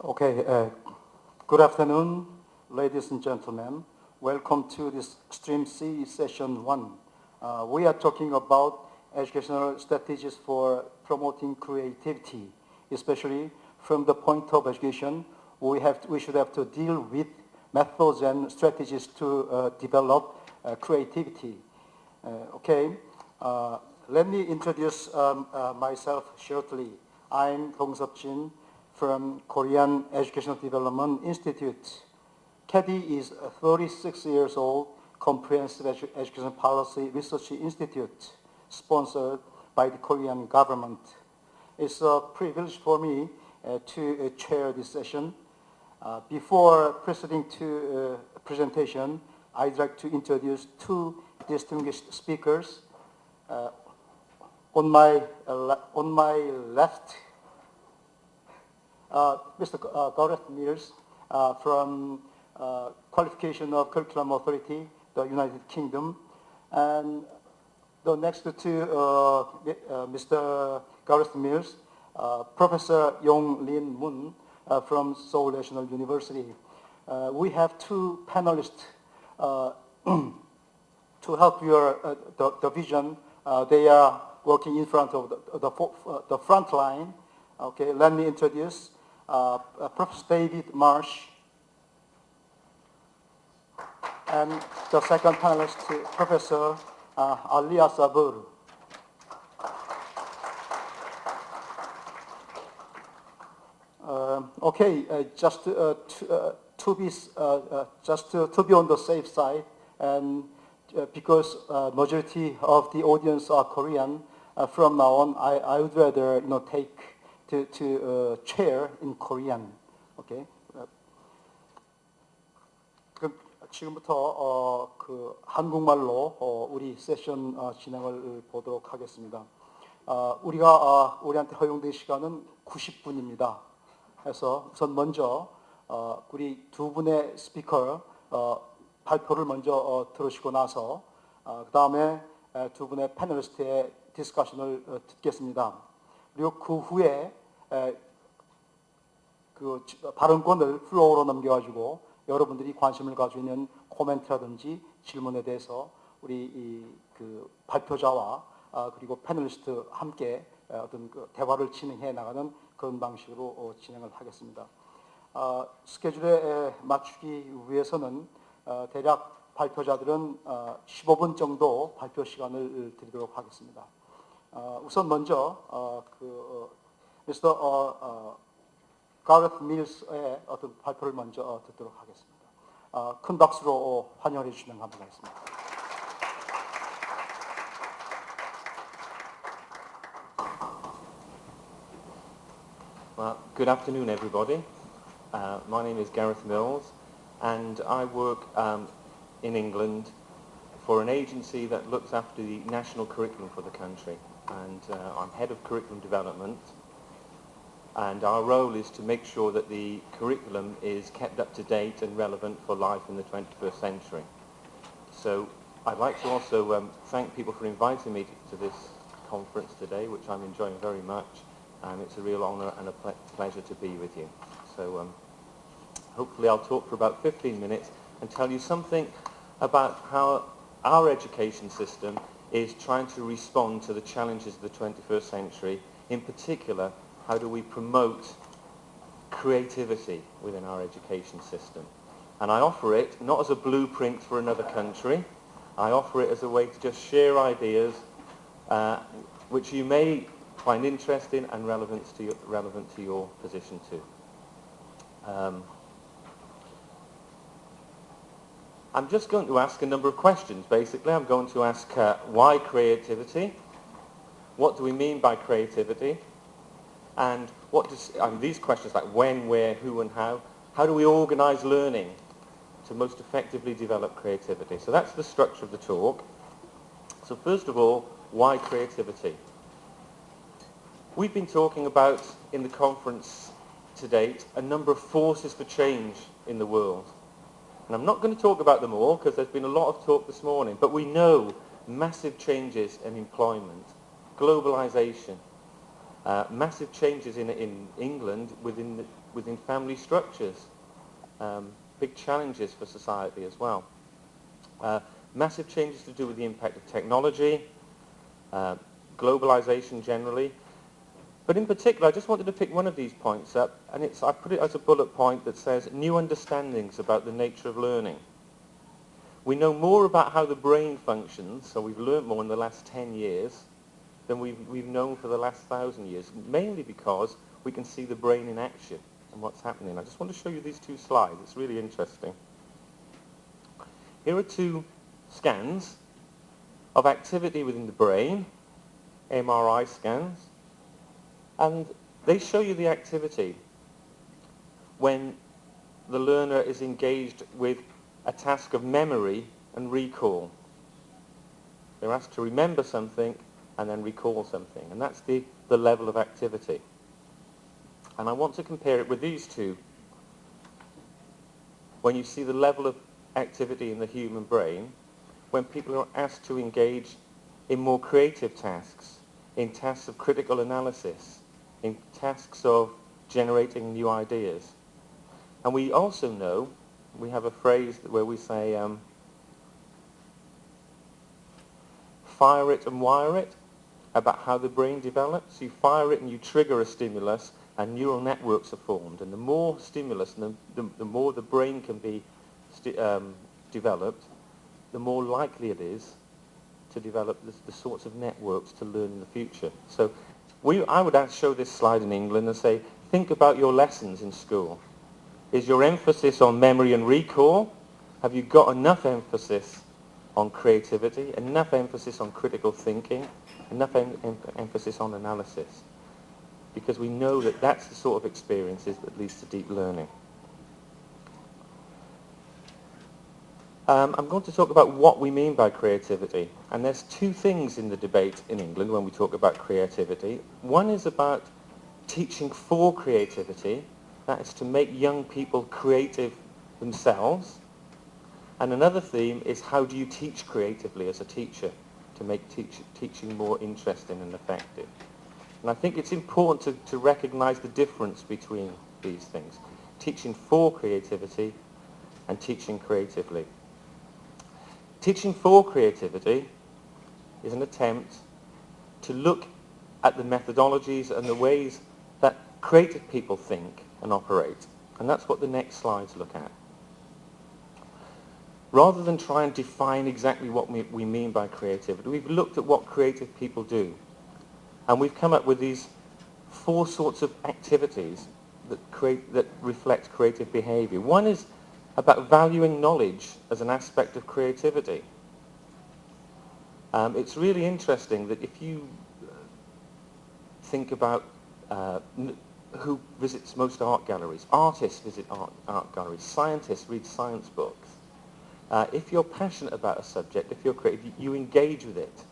Okay, good afternoon, ladies and gentlemen. Welcome to this Stream C Session 1. We are talking about educational strategies for promoting creativity, especially from the point of education. We should have to deal with methods and strategies to develop creativity. Let me introduce myself shortly. I'm Dong Seop-jin from Korean Educational Development Institute. KEDI is a 36 years old comprehensive education policy research institute sponsored by the Korean government. It's a privilege for me to chair this session. Before proceeding to presentation, I'd like to introduce two distinguished speakers. On my left, Mr. Gareth Mills from Qualification of Curriculum Authority, the United Kingdom, and the next to Mr. Gareth Mills, Professor Yong Lin Moon from Seoul National University. We have two panelists to help your the vision. They are working in front of the front line. Okay, let me introduce Professor David Marsh, and the second panelist, Professor Alia Sabur. Just to be on the safe side, and because majority of the audience are Korean, from now on I would rather take to chair in Korean. Okay. 그럼 지금부터 한국말로 우리 세션 진행을 보도록 하겠습니다. 우리한테 허용된 시간은 90분입니다. 그래서 우선 먼저 우리 두 분의 스피커 발표를 먼저 들으시고 나서 그 다음에 두 분의 패널리스트의 디스커션을 듣겠습니다. 그리고 그 후에 그 발언권을 플로어로 넘겨가지고 여러분들이 관심을 가지고 있는 코멘트라든지 질문에 대해서 우리 그 발표자와 그리고 패널리스트 함께 어떤 그 대화를 진행해 나가는 그런 방식으로 진행을 하겠습니다. 스케줄에 맞추기 위해서는 대략 발표자들은 15분 정도 발표 시간을 드리도록 하겠습니다. 우선 먼저 미스터 가레트 밀스의 어떤 발표를 먼저 듣도록 하겠습니다. 큰 박수로 환영해 주시면 감사하겠습니다. Well, good afternoon, everybody. My name is Gareth Mills, and I work in England for an agency that looks after the national curriculum for the country. And I'm head of curriculum development, and our role is to make sure that the curriculum is kept up to date and relevant for life in the 21st century. So I'd like to also thank people for inviting me to this conference today, which I'm enjoying very much, and it's a real honour and a pleasure to be with you. So hopefully I'll talk for about 15 minutes and tell you something about how our education system is trying to respond to the challenges of the 21st century. In particular, how do we promote creativity within our education system? And I offer it not as a blueprint for another country. I offer it as a way to just share ideas which you may find interesting and relevant to your position too. I'm just going to ask a number of questions. Basically, I'm going to ask why creativity? What do we mean by creativity? And these questions like when, where, who, and how do we organize learning to most effectively develop creativity? So that's the structure of the talk. So first of all, why creativity? We've been talking about, in the conference to date, a number of forces for change in the world. And I'm not going to talk about them all because there's been a lot of talk this morning, but we know massive changes in employment, globalization, Massive changes in England within family structures. Big challenges for society as well. Massive changes to do with the impact of technology, globalization generally. But in particular, I just wanted to pick one of these points up, and I put it as a bullet point that says new understandings about the nature of learning. We know more about how the brain functions, so we've learned more in the last 10 years than we've known for the last 1,000 years, mainly because we can see the brain in action and what's happening. I just want to show you these two slides. It's really interesting. Here are two scans of activity within the brain, MRI scans, and they show you the activity when the learner is engaged with a task of memory and recall. They're asked to remember something and then recall something, and that's the level of activity. And I want to compare it with these two. When you see the level of activity in the human brain, when people are asked to engage in more creative tasks, in tasks of critical analysis, in tasks of generating new ideas. And we also know, we have a phrase where we say, fire it and wire it, about how the brain develops. You fire it and you trigger a stimulus, and neural networks are formed. And the more stimulus, and the more the brain can be developed, the more likely it is to develop the sorts of networks to learn in the future. So I would show this slide in England and say, think about your lessons in school. Is your emphasis on memory and recall? Have you got enough emphasis on creativity, enough emphasis on critical thinking, enough emphasis on analysis? Because we know that that's the sort of experiences that leads to deep learning. I'm going to talk about what we mean by creativity. And there's two things in the debate in England when we talk about creativity. One is about teaching for creativity, that is to make young people creative themselves. And another theme is how do you teach creatively as a teacher to make teaching more interesting and effective. And I think it's important to recognize the difference between these things. Teaching for creativity and teaching creatively. Teaching for creativity is an attempt to look at the methodologies and the ways that creative people think and operate. And that's what the next slides look at. Rather than try and define exactly what we mean by creativity, we've looked at what creative people do. And we've come up with these 4 sorts of activities that reflect creative behavior. One is about valuing knowledge as an aspect of creativity. It's really interesting that if you think about who visits most art galleries, artists visit art galleries, scientists read science books. If you're passionate about a subject, if you're creative, you engage with it.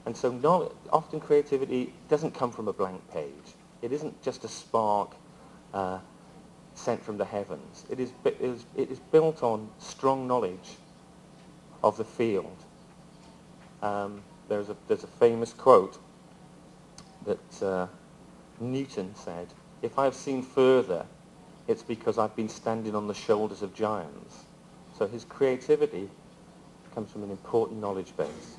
And so often creativity doesn't come from a blank page. It isn't just a spark sent from the heavens. It is built on strong knowledge of the field. There's a famous quote that Newton said, "If I've seen further, it's because I've been standing on the shoulders of giants." So his creativity comes from an important knowledge base.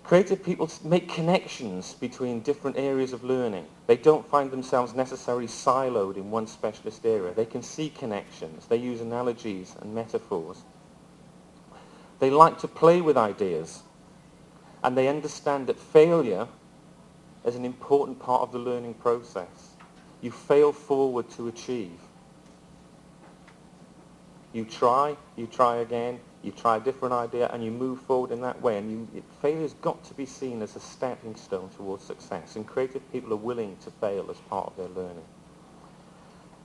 Creative people make connections between different areas of learning. They don't find themselves necessarily siloed in one specialist area. They can see connections. They use analogies and metaphors. They like to play with ideas. And they understand that failure is an important part of the learning process. You fail forward to achieve. You try again, you try a different idea, and you move forward in that way. And failure's got to be seen as a stepping stone towards success. And creative people are willing to fail as part of their learning.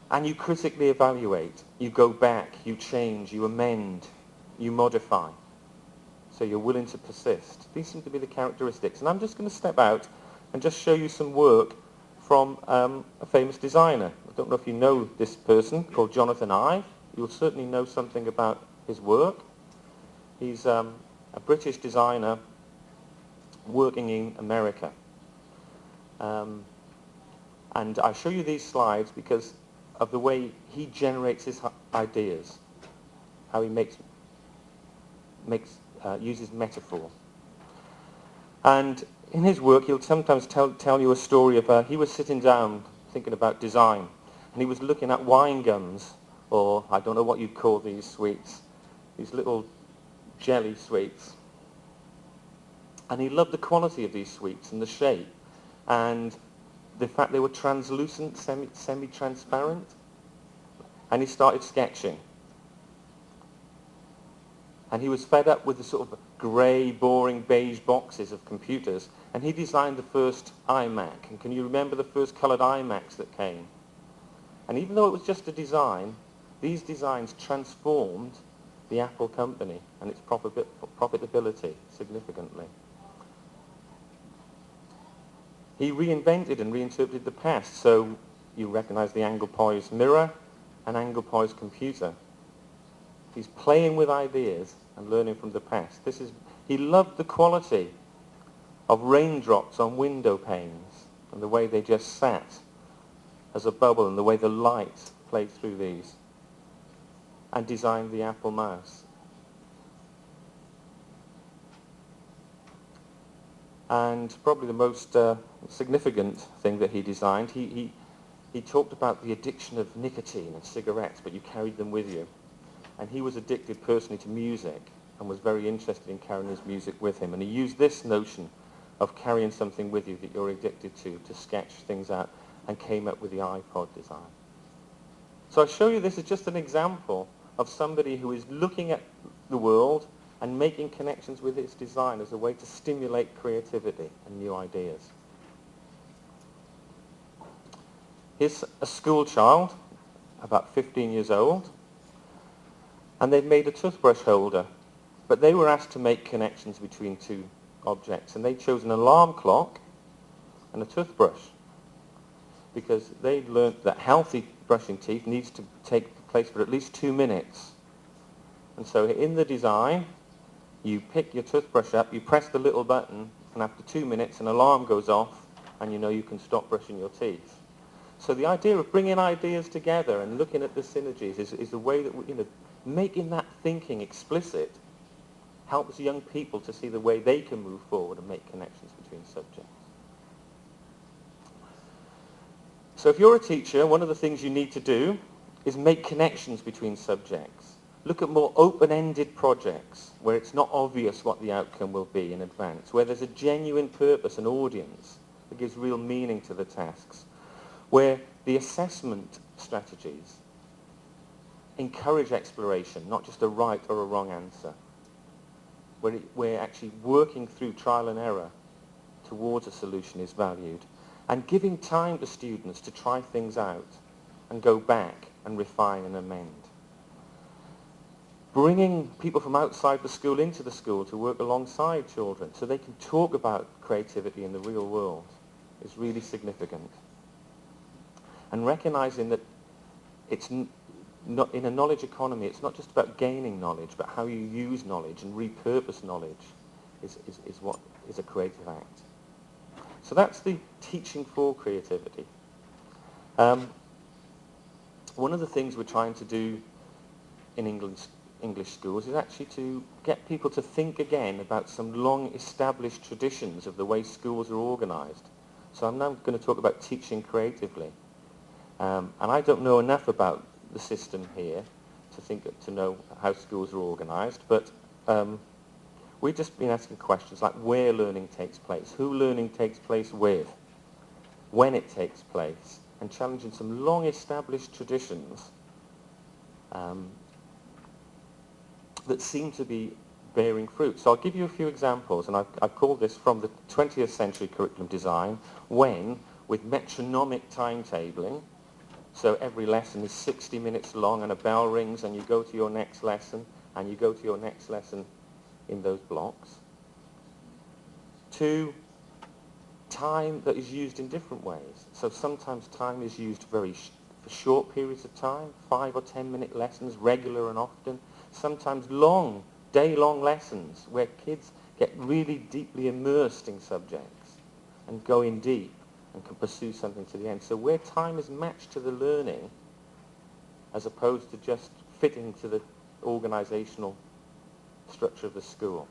And you critically evaluate. You go back, you change, you amend, you modify. So you're willing to persist. These seem to be the characteristics. And I'm just going to step out and just show you some work from a famous designer. I don't know if you know this person called Jonathan Ive. You'll certainly know something about his work. He's a British designer working in America. And I show you these slides because of the way he generates his ideas, how he uses metaphor. And in his work, he'll sometimes tell you a story of he was sitting down thinking about design, and he was looking at wine gums, or I don't know what you'd call these sweets, these little jelly sweets. And he loved the quality of these sweets and the shape, and the fact they were translucent, semi-transparent. And he started sketching. And he was fed up with the sort of grey, boring, beige boxes of computers, and he designed the first iMac. And can you remember the first coloured iMacs that came? And even though it was just a design, these designs transformed the Apple company and its profitability significantly. He reinvented and reinterpreted the past, so you recognise the angle-poised mirror and angle-poised computer. He's playing with ideas and learning from the past. He loved the quality of raindrops on window panes and the way they just sat as a bubble and the way the light played through these, and designed the Apple mouse. And probably the most significant thing that he designed, he talked about the addiction of nicotine and cigarettes, but you carried them with you. And he was addicted personally to music and was very interested in carrying his music with him. And he used this notion of carrying something with you that you're addicted to sketch things out, and came up with the iPod design. So I show you this as just an example of somebody who is looking at the world and making connections with its design as a way to stimulate creativity and new ideas. Here's a school child, about 15 years old, and they've made a toothbrush holder, but they were asked to make connections between two objects, and they chose an alarm clock and a toothbrush, because they'd learnt that healthy brushing teeth needs to take place for at least 2 minutes. And so in the design, you pick your toothbrush up, you press the little button, and after 2 minutes an alarm goes off, and you know you can stop brushing your teeth. So the idea of bringing ideas together and looking at the synergies is a way that, making that thinking explicit helps young people to see the way they can move forward and make connections between subjects. So if you're a teacher, one of the things you need to do is make connections between subjects. Look at more open-ended projects where it's not obvious what the outcome will be in advance, where there's a genuine purpose and audience that gives real meaning to the tasks, where the assessment strategies encourage exploration, not just a right or a wrong answer, where we're actually working through trial and error towards a solution is valued, and giving time to students to try things out and go back and refine and amend. Bringing people from outside the school into the school to work alongside children so they can talk about creativity in the real world is really significant. And recognizing that it's not, in a knowledge economy, it's not just about gaining knowledge, but how you use knowledge and repurpose knowledge is what is a creative act. So that's the teaching for creativity. One of the things we're trying to do in English schools is actually to get people to think again about some long established traditions of the way schools are organized. So I'm now going to talk about teaching creatively. And I don't know enough about the system here to know how schools are organized, but we've just been asking questions like where learning takes place, who learning takes place with, when it takes place, and challenging some long established traditions that seem to be bearing fruit. So I'll give you a few examples, and I've called this from the 20th century curriculum design, when, with metronomic timetabling, so every lesson is 60 minutes long and a bell rings and you go to your next lesson and you go to your next lesson in those blocks, to time that is used in different ways. So sometimes time is used for short periods of time, 5 or 10 minute lessons, regular and often. Sometimes long, day-long lessons where kids get really deeply immersed in subjects and go in deep and can pursue something to the end. So where time is matched to the learning as opposed to just fitting to the organizational structure of the school.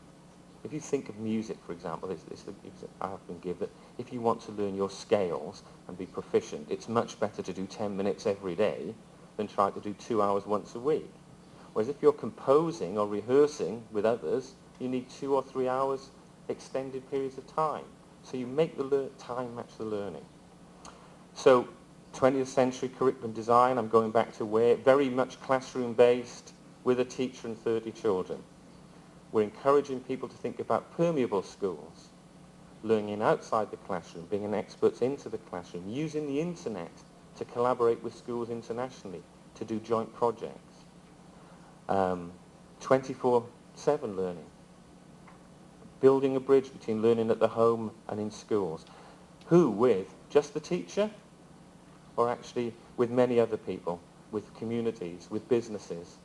If you think of music, for example, I often give that if you want to learn your scales and be proficient, it's much better to do 10 minutes every day than try to do 2 hours once a week. Whereas if you're composing or rehearsing with others, you need 2 or 3 hours extended periods of time. So you make the time match the learning. So 20th century curriculum design, I'm going back to where, very much classroom-based with a teacher and 30 children. We're encouraging people to think about permeable schools, learning outside the classroom, bringing experts into the classroom, using the internet to collaborate with schools internationally, to do joint projects. 24/7 learning, building a bridge between learning at the home and in schools. Who with? Just the teacher? Or actually with many other people, with communities, with businesses?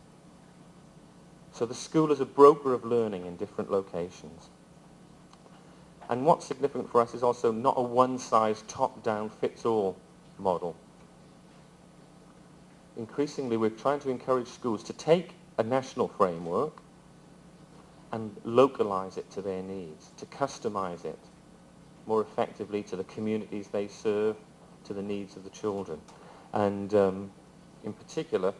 So the school is a broker of learning in different locations. And what's significant for us is also not a one-size, top-down, fits-all model. Increasingly, we're trying to encourage schools to take a national framework and localize it to their needs, to customize it more effectively to the communities they serve, to the needs of the children. And in particular,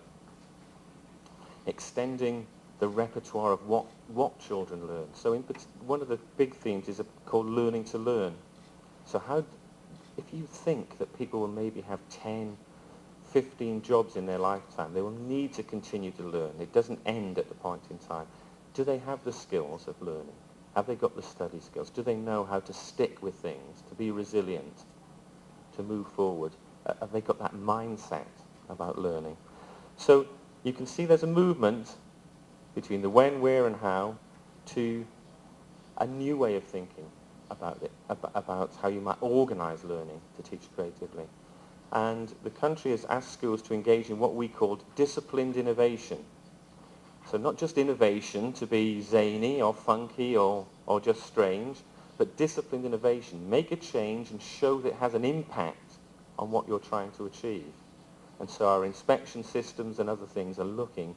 extending the repertoire of what children learn. So one of the big themes is called learning to learn. So if you think that people will maybe have 10, 15 jobs in their lifetime, they will need to continue to learn. It doesn't end at the point in time. Do they have the skills of learning? Have they got the study skills? Do they know how to stick with things, to be resilient, to move forward? Have they got that mindset about learning? So you can see there's a movement between the when, where, and how to a new way of thinking about it, about how you might organize learning to teach creatively. And the country has asked schools to engage in what we called disciplined innovation. So not just innovation to be zany or funky or just strange, but disciplined innovation. Make a change and show that it has an impact on what you're trying to achieve. And so our inspection systems and other things are looking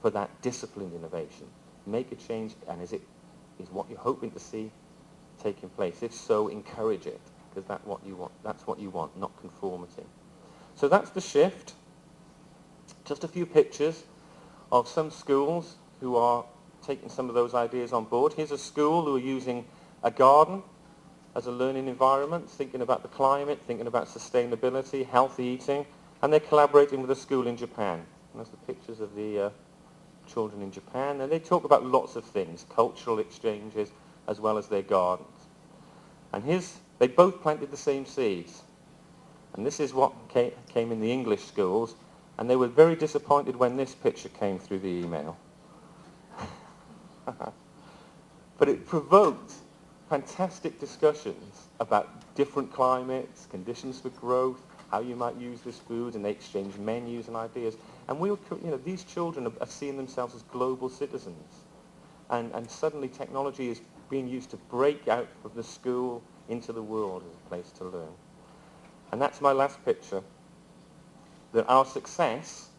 for that disciplined innovation. Make a change, and is what you're hoping to see taking place? If so, encourage it, because that's what you want, not conformity. So that's the shift. Just a few pictures of some schools who are taking some of those ideas on board. Here's a school who are using a garden as a learning environment, thinking about the climate, thinking about sustainability, healthy eating, and they're collaborating with a school in Japan. And there's the pictures of the children in Japan, and they talk about lots of things, cultural exchanges, as well as their gardens. And they both planted the same seeds. And this is what came in the English schools, and they were very disappointed when this picture came through the email. But it provoked fantastic discussions about different climates, conditions for growth, how you might use this food, and they exchanged menus and ideas. And these children are seeing themselves as global citizens. And suddenly technology is being used to break out of the school into the world as a place to learn. And that's my last picture, that our success,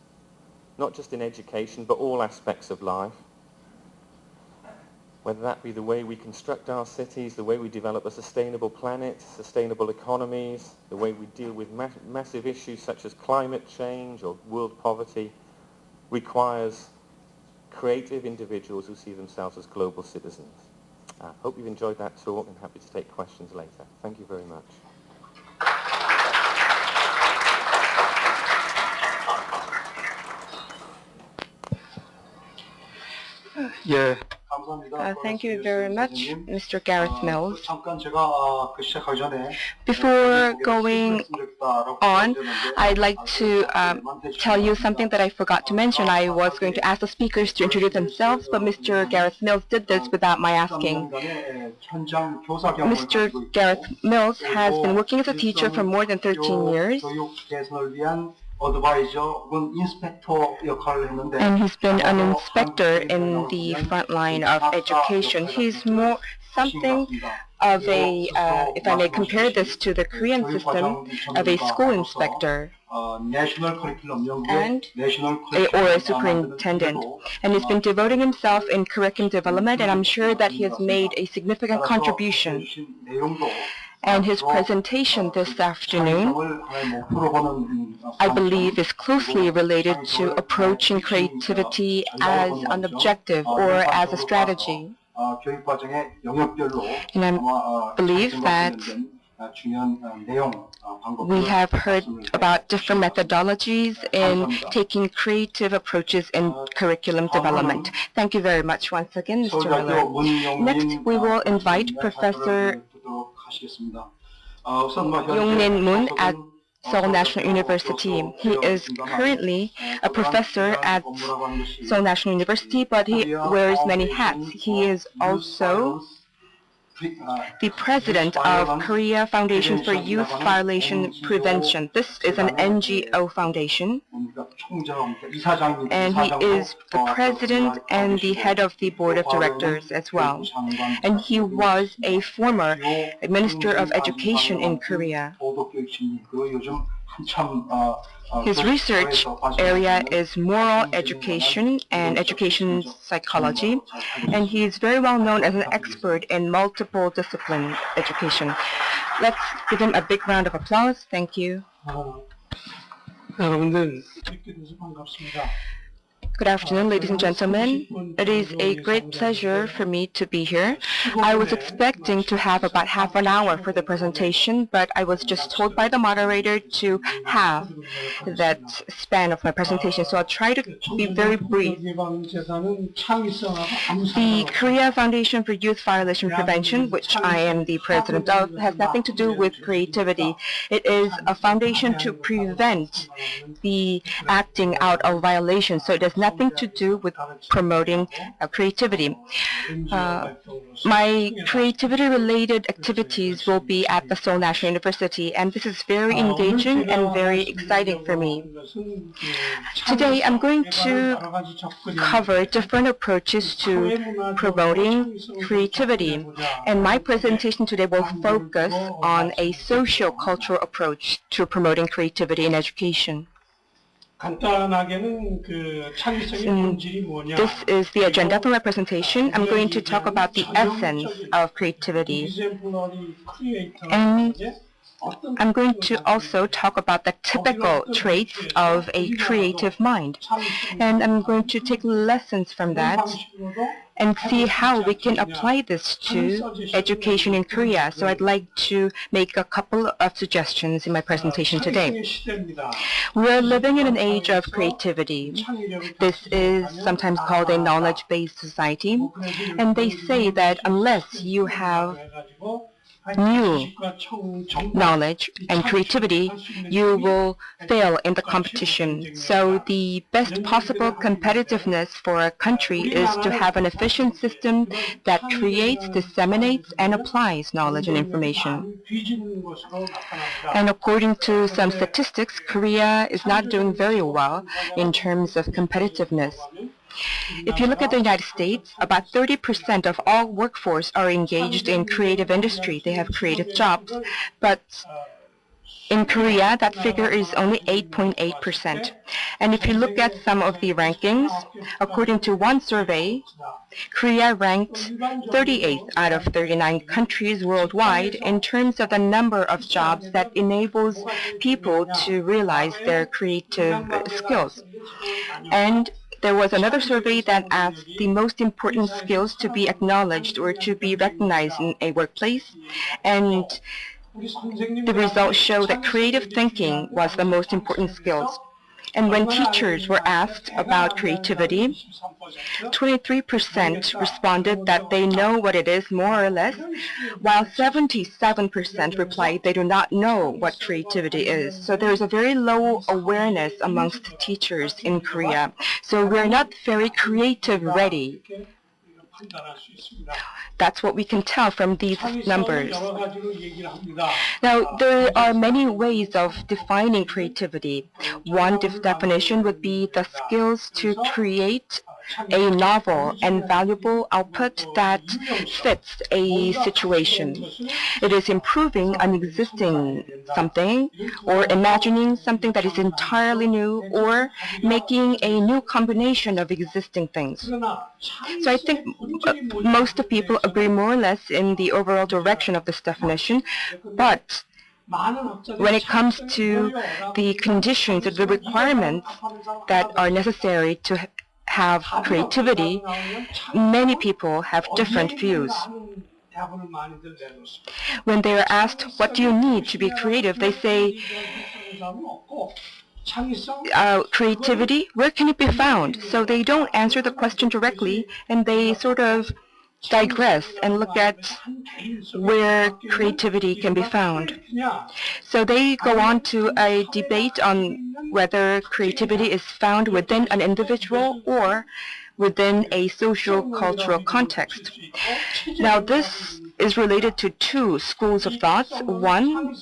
not just in education, but all aspects of life, whether that be the way we construct our cities, the way we develop a sustainable planet, sustainable economies, the way we deal with massive issues such as climate change or world poverty, requires creative individuals who see themselves as global citizens. I hope you've enjoyed that talk, and happy to take questions later. Thank you very much. Yeah. Thank you very much, Mr. Gareth Mills. Before going on, I'd like to tell you something that I forgot to mention. I was going to ask the speakers to introduce themselves, but Mr. Gareth Mills did this without my asking. Mr. Gareth Mills has been working as a teacher for more than 13 years. And he's been an inspector in the front line of education. He's more something of a, if I may compare this to the Korean system, of a school inspector and or a superintendent. And he's been devoting himself in curriculum development, and I'm sure that he has made a significant contribution. And his presentation this afternoon, I believe, is closely related to approaching creativity as an objective or as a strategy. And I believe that we have heard about different methodologies in taking creative approaches in curriculum development. Thank you very much once again, Mr. Miller. Next, we will invite Professor Yong-min Moon at Seoul National University. He is currently a professor at Seoul National University, but he wears many hats. He is also the president of Korea Foundation for Youth Violation Prevention. This is an NGO foundation, and he is the president and the head of the board of directors as well. And he was a former minister of education in Korea. His research area is moral education and education psychology, and he is very well known as an expert in multiple discipline education. Let's give him a big round of applause. Thank you. Good afternoon, ladies and gentlemen. It is a great pleasure for me to be here. I was expecting to have about half an hour for the presentation, but I was just told by the moderator to halve that span of my presentation, so I'll try to be very brief. The Korea Foundation for Youth Violation Prevention, which I am the president of, has nothing to do with creativity. It is a foundation to prevent the acting out of violations, so it does nothing to do with promoting creativity. My creativity-related activities will be at the Seoul National University, and this is very engaging and very exciting for me. Today, I'm going to cover different approaches to promoting creativity, and my presentation today will focus on a socio-cultural approach to promoting creativity in education. This is the agenda for my presentation. I'm going to talk about the essence of creativity. And I'm going to also talk about the typical traits of a creative mind. And I'm going to take lessons from that and see how we can apply this to education in Korea. So I'd like to make a couple of suggestions in my presentation today. We're living in an age of creativity. This is sometimes called a knowledge-based society. And they say that unless you have new knowledge and creativity, you will fail in the competition. So the best possible competitiveness for a country is to have an efficient system that creates, disseminates, and applies knowledge and information. And according to some statistics, Korea is not doing very well in terms of competitiveness. If you look at the United States, about 30% of all workforce are engaged in creative industry. They have creative jobs. But in Korea, that figure is only 8.8%. And if you look at some of the rankings, according to one survey, Korea ranked 38th out of 39 countries worldwide in terms of the number of jobs that enables people to realize their creative skills. And there was another survey that asked the most important skills to be acknowledged or to be recognized in a workplace. And the results show that creative thinking was the most important skills. And when teachers were asked about creativity, 23% responded that they know what it is more or less, while 77% replied they do not know what creativity is. So there is a very low awareness amongst teachers in Korea. So we're not very creative ready. That's what we can tell from these numbers. Now, there are many ways of defining creativity. One definition would be the skills to create a novel and valuable output that fits a situation. It is improving an existing something, or imagining something that is entirely new, or making a new combination of existing things. So I think most people agree more or less in the overall direction of this definition, but when it comes to the conditions or the requirements that are necessary to have creativity, many people have different views. When they are asked, what do you need to be creative, they say, creativity, where can it be found? So they don't answer the question directly, and they sort of digress and look at where creativity can be found. So they go on to a debate on whether creativity is found within an individual or within a social cultural context. Now, this is related to two schools of thought. One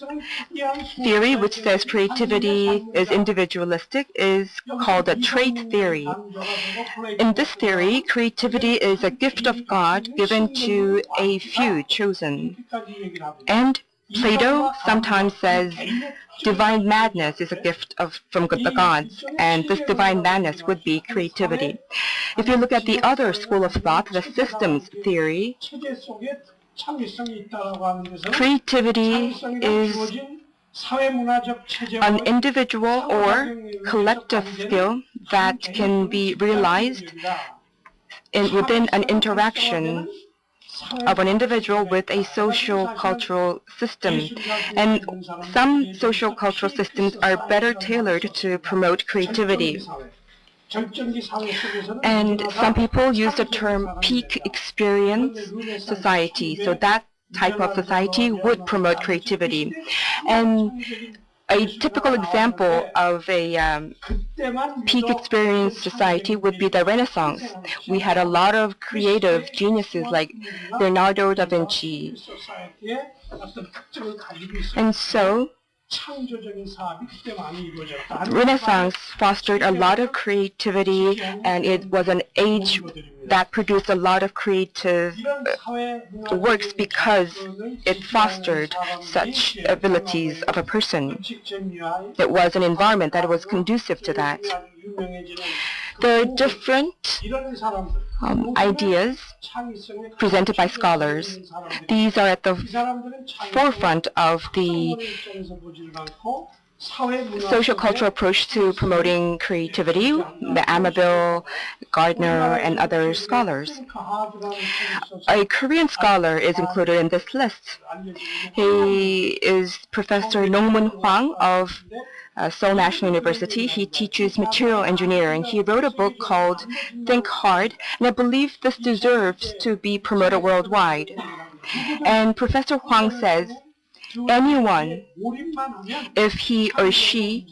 theory, which says creativity is individualistic, is called a trait theory. In this theory, creativity is a gift of God given to a few chosen. And Plato sometimes says divine madness is a gift from the gods, and this divine madness would be creativity. If you look at the other school of thought, the systems theory, creativity is an individual or collective skill that can be realized within an interaction of an individual with a social cultural system. And some social cultural systems are better tailored to promote creativity. And some people use the term peak experience society. So that type of society would promote creativity. And a typical example of a peak experience society would be the Renaissance. We had a lot of creative geniuses like Leonardo da Vinci. And so Renaissance fostered a lot of creativity, and it was an age that produced a lot of creative works because it fostered such abilities of a person. It was an environment that was conducive to that. There are different ideas presented by scholars. These are at the forefront of the social cultural approach to promoting creativity, the Amabile, Gardner, and other scholars. A Korean scholar is included in this list. He is Professor Nongmun Hwang of Seoul National University. He teaches material engineering. He wrote a book called Think Hard, and I believe this deserves to be promoted worldwide. And Professor Hwang says, anyone, if he or she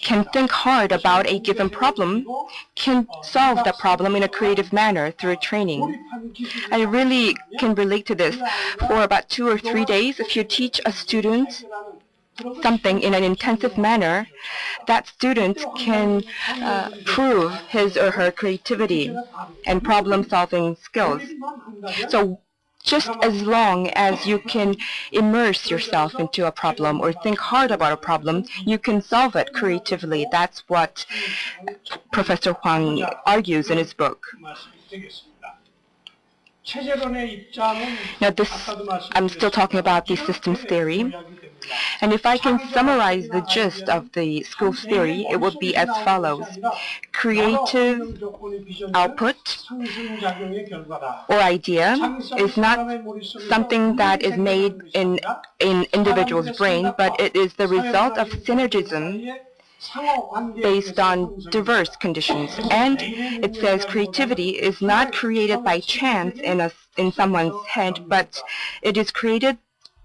can think hard about a given problem, can solve the problem in a creative manner through training. I really can relate to this. For about 2 or 3 days, if you teach a student something in an intensive manner, that student can prove his or her creativity and problem-solving skills. So just as long as you can immerse yourself into a problem or think hard about a problem, you can solve it creatively. That's what Professor Hwang argues in his book. Now I'm still talking about the systems theory. And if I can summarize the gist of the school's theory, it would be as follows. Creative output or idea is not something that is made in an individual's brain, but it is the result of synergism based on diverse conditions. And it says creativity is not created by chance in someone's head, but it is created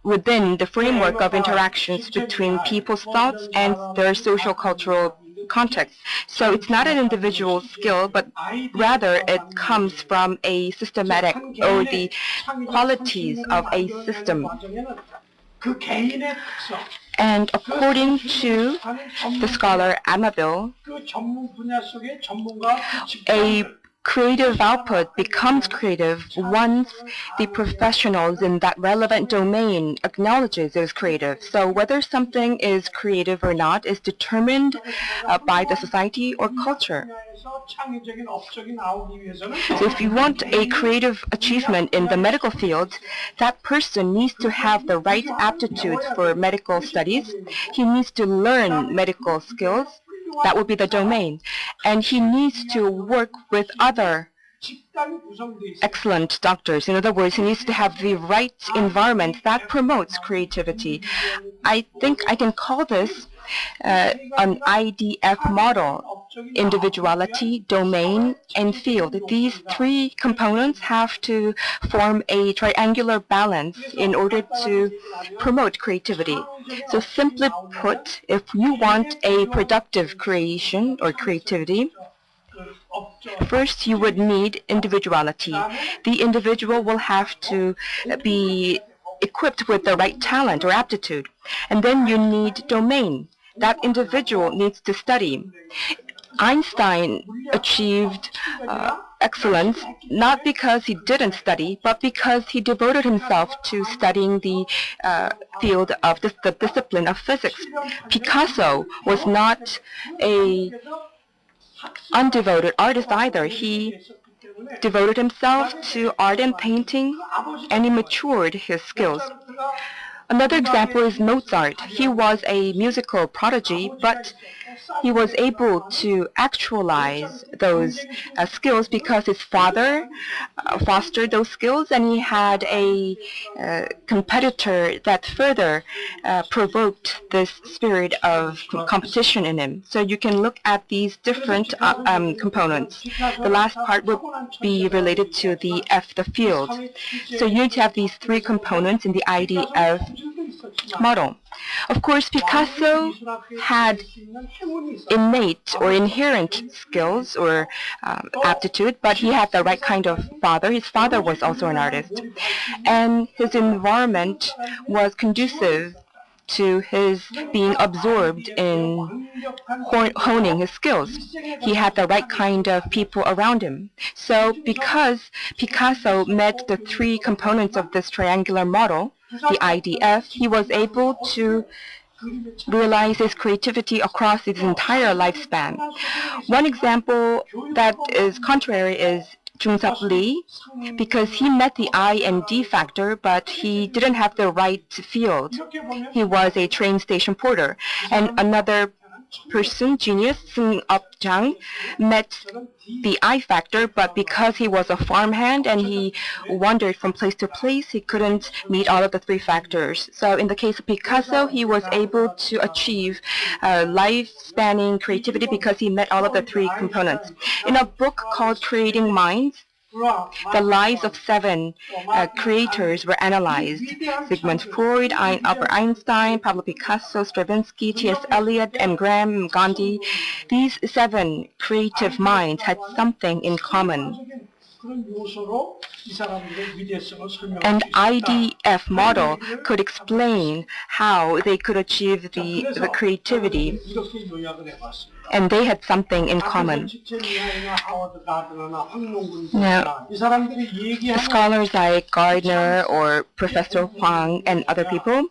within the framework of interactions between people's thoughts and their social cultural context. So it's not an individual skill, but rather it comes from a systematic or the qualities of a system. And according to the scholar Amabile, a creative output becomes creative once the professionals in that relevant domain acknowledges it is creative. So whether something is creative or not is determined by the society or culture. So if you want a creative achievement in the medical field, that person needs to have the right aptitude for medical studies. He needs to learn medical skills. That would be the domain. And he needs to work with other excellent doctors. In other words, he needs to have the right environment that promotes creativity. I think I can call this an IDF model: individuality, domain, and field. These three components have to form a triangular balance in order to promote creativity. So simply put, if you want a productive creation or creativity, first you would need individuality. The individual will have to be equipped with the right talent or aptitude. And then you need domain. That individual needs to study. Einstein achieved excellence not because he didn't study, but because he devoted himself to studying the field of the discipline of physics. Picasso was not an undevoted artist either. He devoted himself to art and painting, and he matured his skills. Another example is Mozart. He was a musical prodigy, but he was able to actualize those skills because his father fostered those skills, and he had a competitor that further provoked this spirit of competition in him. So you can look at these different components. The last part will be related to the F, the field. So you need to have these three components in the IDF model. Of course, Picasso had innate or inherent skills or aptitude, but he had the right kind of father. His father was also an artist, and his environment was conducive to his being absorbed in honing his skills. He had the right kind of people around him. So because Picasso met the three components of this triangular model, the IDF, he was able to realize his creativity across his entire lifespan. One example that is contrary is Jung-Sup Lee, because he met the I and D factor, but he didn't have the right field. He was a train station porter. And another person, genius, Seung-Up Jang, met the I factor, but because he was a farmhand and he wandered from place to place, he couldn't meet all of the three factors. So in the case of Picasso, he was able to achieve life-spanning creativity because he met all of the three components. In a book called Creating Minds, the lives of 7 creators were analyzed: Sigmund Freud, Albert Einstein, Pablo Picasso, Stravinsky, T.S. Eliot, and Graham Gandhi. These 7 creative minds had something in common. An IDF model could explain how they could achieve the creativity, and they had something in common. Now, scholars like Gardner or Professor Huang and other people,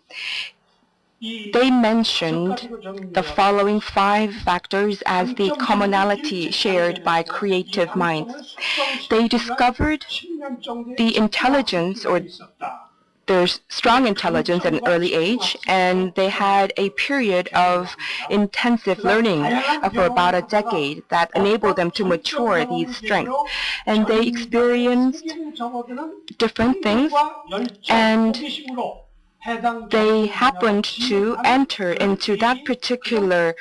they mentioned the following 5 factors as the commonality shared by creative minds. They discovered the intelligence or their strong intelligence at an early age, and they had a period of intensive learning for about a decade that enabled them to mature these strengths. And they experienced different things, and they happened to enter into that particular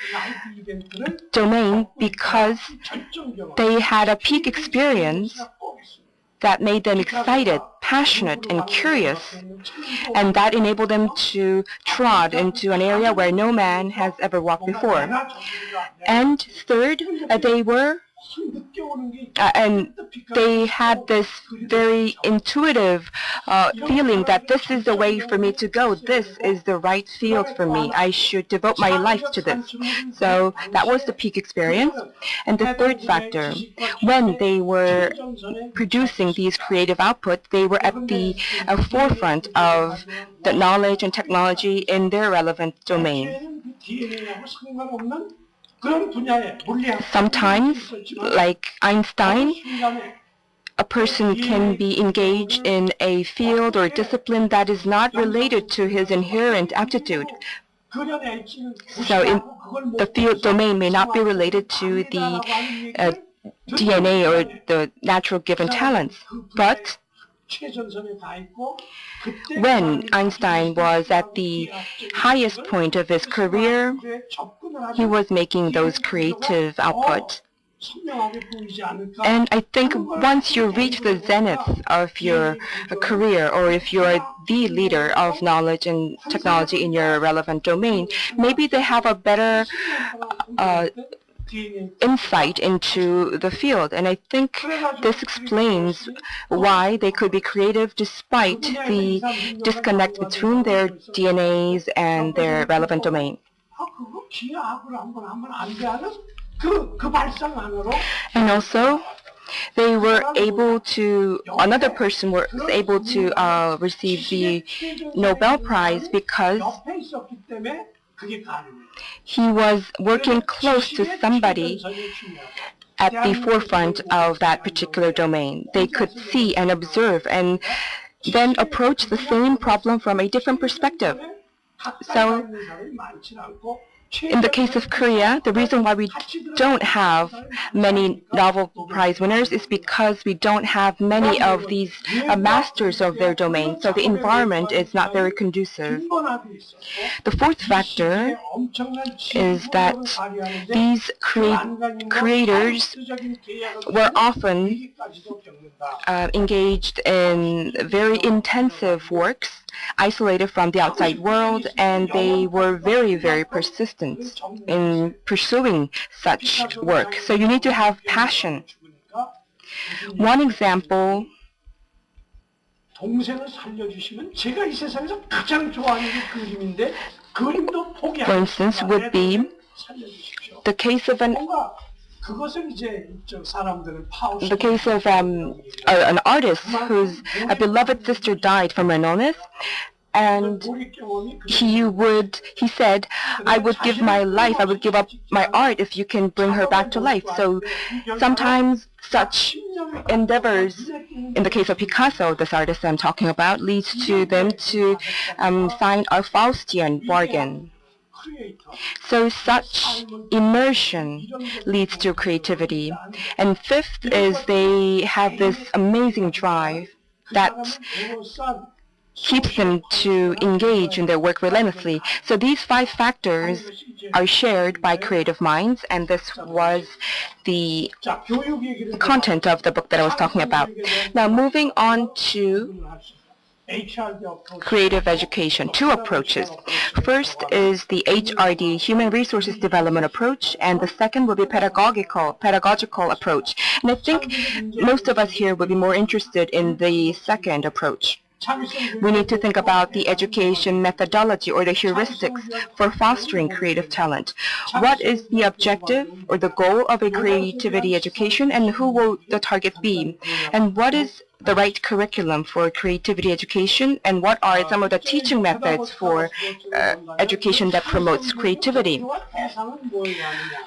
domain because they had a peak experience that made them excited passionate and curious, and that enabled them to trod into an area where no man has ever walked before. And third, they had this very intuitive feeling that this is the way for me to go. This is the right field for me. I should devote my life to this. So that was the peak experience. And the third factor, when they were producing these creative output, they were at the forefront of the knowledge and technology in their relevant domain. Sometimes, like Einstein, a person can be engaged in a field or discipline that is not related to his inherent aptitude. So the field domain may not be related to the DNA or the natural given talents, but when Einstein was at the highest point of his career, he was making those creative outputs. And I think once you reach the zenith of your career, or if you're the leader of knowledge and technology in your relevant domain, maybe they have a better insight into the field. And I think this explains why they could be creative despite the disconnect between their DNAs and their relevant domain. And also, they were able to, another person was able to receive the Nobel Prize because he was working close to somebody at the forefront of that particular domain. They could see and observe and then approach the same problem from a different perspective. So, in the case of Korea, the reason why we don't have many Nobel Prize winners is because we don't have many of these masters of their domain, so the environment is not very conducive. The fourth factor is that these creators were often engaged in very intensive works, isolated from the outside world, and they were very, very persistent in pursuing such work. So you need to have passion. One example, for instance, would be the case of an artist whose beloved sister died from an illness, and he said, I would give my life, I would give up my art if you can bring her back to life. So sometimes such endeavors, in the case of Picasso, this artist I'm talking about, leads to them to sign a Faustian bargain. So such immersion leads to creativity. And fifth is they have this amazing drive that keeps them to engage in their work relentlessly. So these 5 factors are shared by creative minds, and this was the content of the book that I was talking about. Now moving on to creative education, 2 approaches. First is the HRD, Human Resources Development approach, and the second will be pedagogical approach. And I think most of us here will be more interested in the second approach. We need to think about the education methodology or the heuristics for fostering creative talent. What is the objective or the goal of a creativity education, and who will the target be? And what is the right curriculum for creativity education, and what are some of the teaching methods for education that promotes creativity?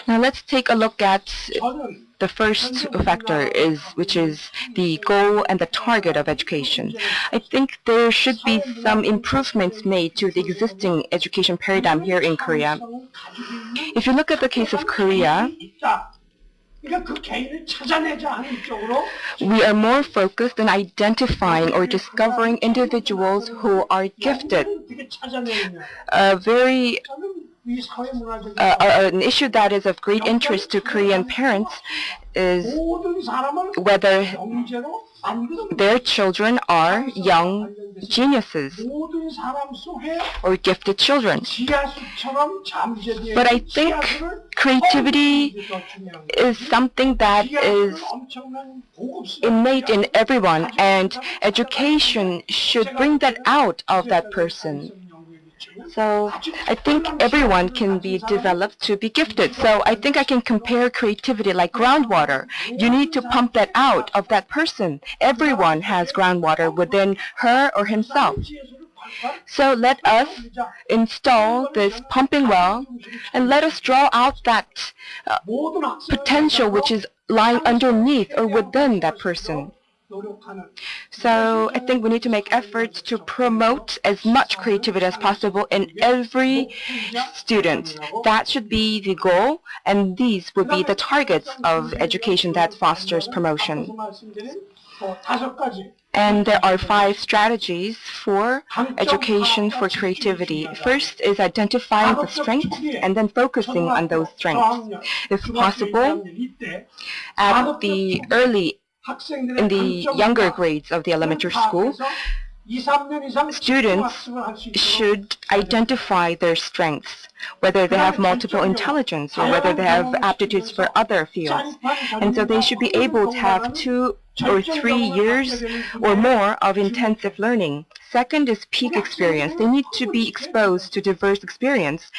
Now let's take a look at the first factor, which is the goal and the target of education. I think there should be some improvements made to the existing education paradigm here in Korea. If you look at the case of Korea, we are more focused on identifying or discovering individuals who are gifted, very an issue that is of great interest to Korean parents is whether their children are young geniuses or gifted children. But I think creativity is something that is innate in everyone, and education should bring that out of that person. So I think everyone can be developed to be gifted. So I think I can compare creativity like groundwater. You need to pump that out of that person. Everyone has groundwater within her or himself. So let us install this pumping well and let us draw out that potential which is lying underneath or within that person. So I think we need to make efforts to promote as much creativity as possible in every student. That should be the goal, and these would be the targets of education that fosters promotion. And there are 5 strategies for education for creativity. First is identifying the strengths and then focusing on those strengths. If possible, in the younger grades of the elementary school, students should identify their strengths, whether they have multiple intelligence or whether they have aptitudes for other fields. And so they should be able to have 2 or 3 years or more of intensive learning. Second is peak experience. They need to be exposed to diverse experience.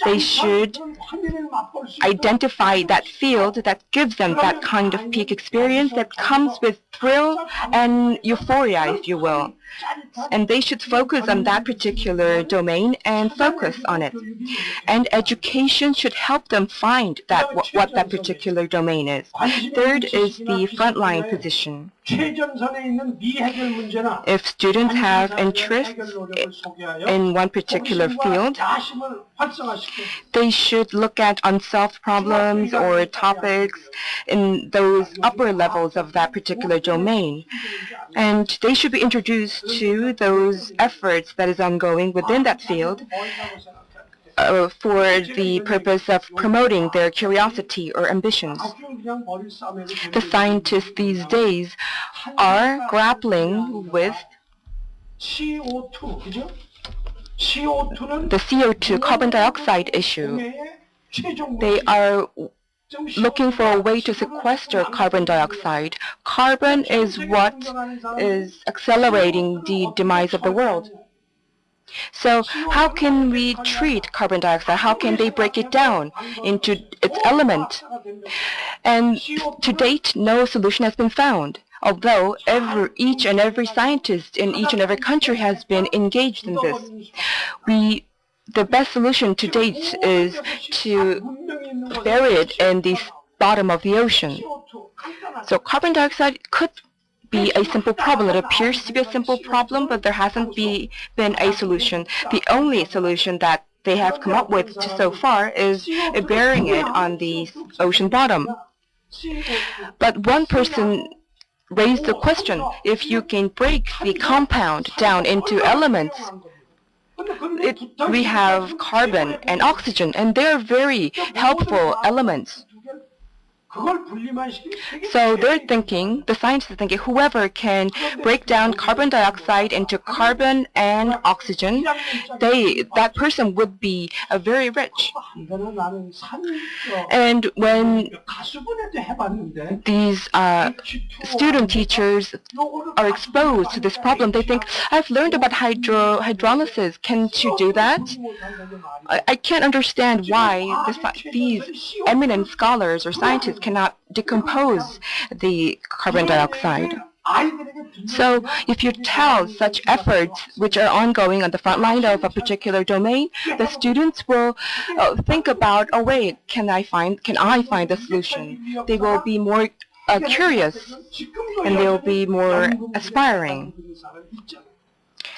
They should identify that field that gives them that kind of peak experience that comes with thrill and euphoria, if you will. And they should focus on that particular domain and focus on it. And education should help them find that what that particular domain is. Third is the frontline position. If students have interest in one particular field, they should look at unsolved problems or topics in those upper levels of that particular domain. And they should be introduced to those efforts that is ongoing within that field for the purpose of promoting their curiosity or ambitions. The scientists these days are grappling with the CO2, carbon dioxide issue. They are looking for a way to sequester carbon dioxide. Carbon is what is accelerating the demise of the world. So how can we treat carbon dioxide? How can they break it down into its element? And to date, no solution has been found, although each and every scientist in each and every country has been engaged in this. The best solution to date is to bury it in the bottom of the ocean. So carbon dioxide could be a simple problem. It appears to be a simple problem, but there hasn't been a solution. The only solution that they have come up with so far is burying it on the ocean bottom. But one person raised the question, if you can break the compound down into elements, we have carbon and oxygen, and they're very helpful elements. So they're thinking, the scientists are thinking, whoever can break down carbon dioxide into carbon and oxygen, that person would be very rich. And when these student teachers are exposed to this problem, they think, I've learned about hydrolysis. Can't you do that? I can't understand why these eminent scholars or scientists cannot decompose the carbon dioxide. So if you tell such efforts which are ongoing on the front line of a particular domain, the students will think about, oh wait, can I find the solution? They will be more curious, and they will be more aspiring.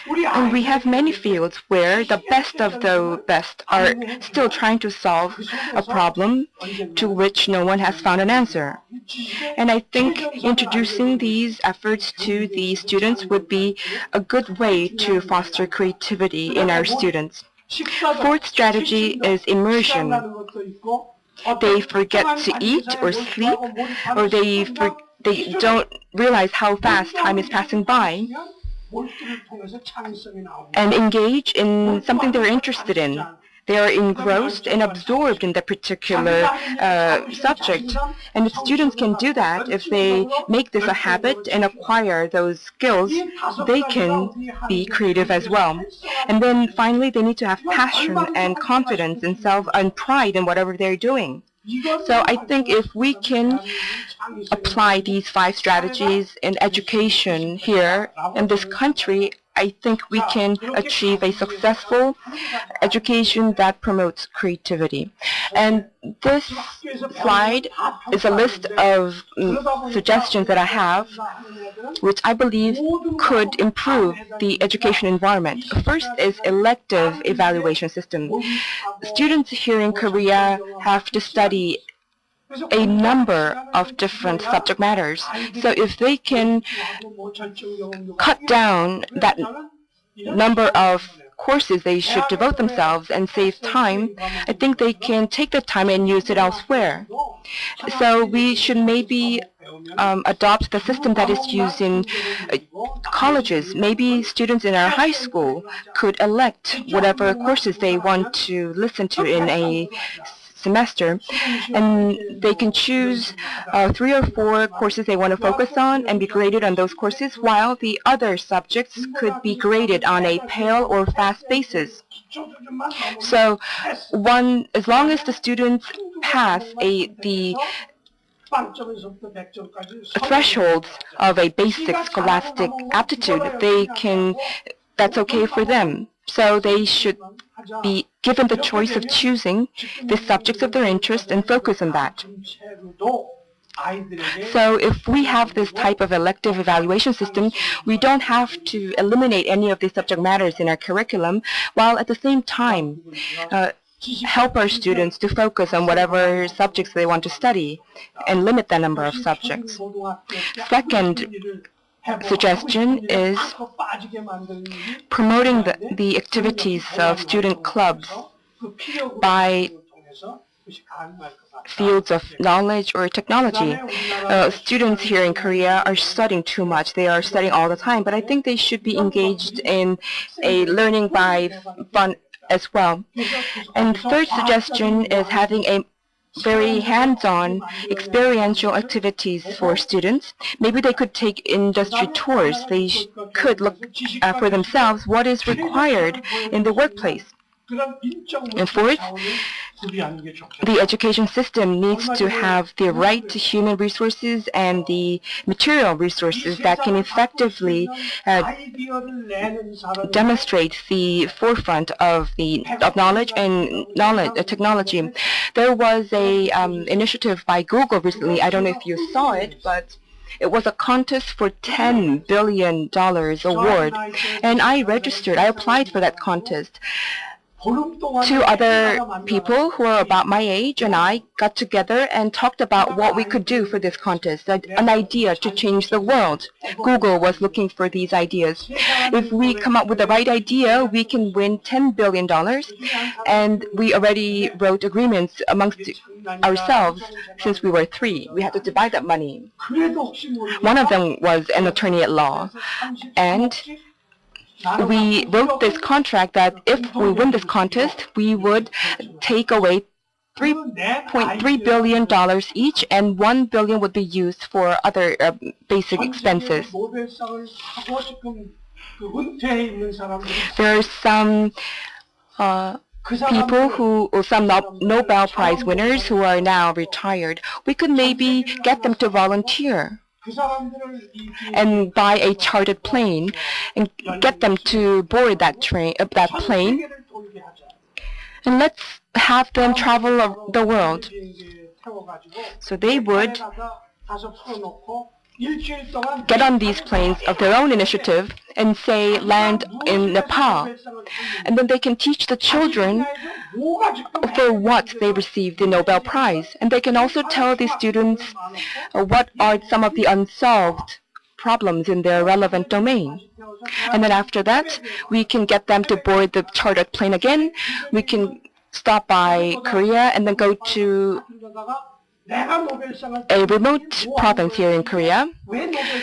And we have many fields where the best of the best are still trying to solve a problem to which no one has found an answer. And I think introducing these efforts to the students would be a good way to foster creativity in our students. Fourth strategy is immersion. They forget to eat or sleep, or they don't realize how fast time is passing by, and engage in something they're interested in. They are engrossed and absorbed in the particular subject. And if students can do that, if they make this a habit and acquire those skills, they can be creative as well. And then finally, they need to have passion and confidence in self and pride in whatever they're doing. So I think if we can apply these 5 strategies in education here in this country, I think we can achieve a successful education that promotes creativity. And this slide is a list of suggestions that I have, which I believe could improve the education environment. First is elective evaluation system. Students here in Korea have to study a number of different subject matters. So if they can cut down that number of courses they should devote themselves and save time, I think they can take the time and use it elsewhere. So we should maybe adopt the system that is used in colleges. Maybe students in our high school could elect whatever courses they want to listen to in a semester, and they can choose 3 or 4 courses they want to focus on and be graded on those courses, while the other subjects could be graded on a pale or fast basis. So as long as the students pass the thresholds of a basic scholastic aptitude, that's okay for them. So they should be given the choice of choosing the subjects of their interest and focus on that. So if we have this type of elective evaluation system, we don't have to eliminate any of the subject matters in our curriculum, while at the same time help our students to focus on whatever subjects they want to study and limit the number of subjects. Second suggestion is promoting the activities of student clubs by fields of knowledge or technology. Students here in Korea are studying too much. They are studying all the time, but I think they should be engaged in a learning by fun as well. And third suggestion is having a very hands-on experiential activities for students. Maybe they could take industry tours. They could look for themselves what is required in the workplace. And fourth, the education system needs to have the right to human resources and the material resources that can effectively demonstrate the forefront of knowledge and technology. There was a initiative by Google recently. I don't know if you saw it, but it was a contest for $10 billion award, and I applied for that contest. 2 other people who are about my age and I got together and talked about what we could do for this contest, an idea to change the world. Google was looking for these ideas. If we come up with the right idea, we can win $10 billion, and we already wrote agreements amongst ourselves since we were 3. We had to divide that money. One of them was an attorney at law, and we wrote this contract that if we win this contest, we would take away $3.3 billion each, and $1 billion would be used for other basic expenses. There are some some Nobel Prize winners who are now retired. We could maybe get them to volunteer and buy a chartered plane and get them to board that plane, and let's have them travel the world. So they would get on these planes of their own initiative and say land in Nepal, and then they can teach the children for what they received the Nobel Prize, and they can also tell the students what are some of the unsolved problems in their relevant domain. And then after that, we can get them to board the chartered plane again. We can stop by Korea and then go to a remote province here in Korea.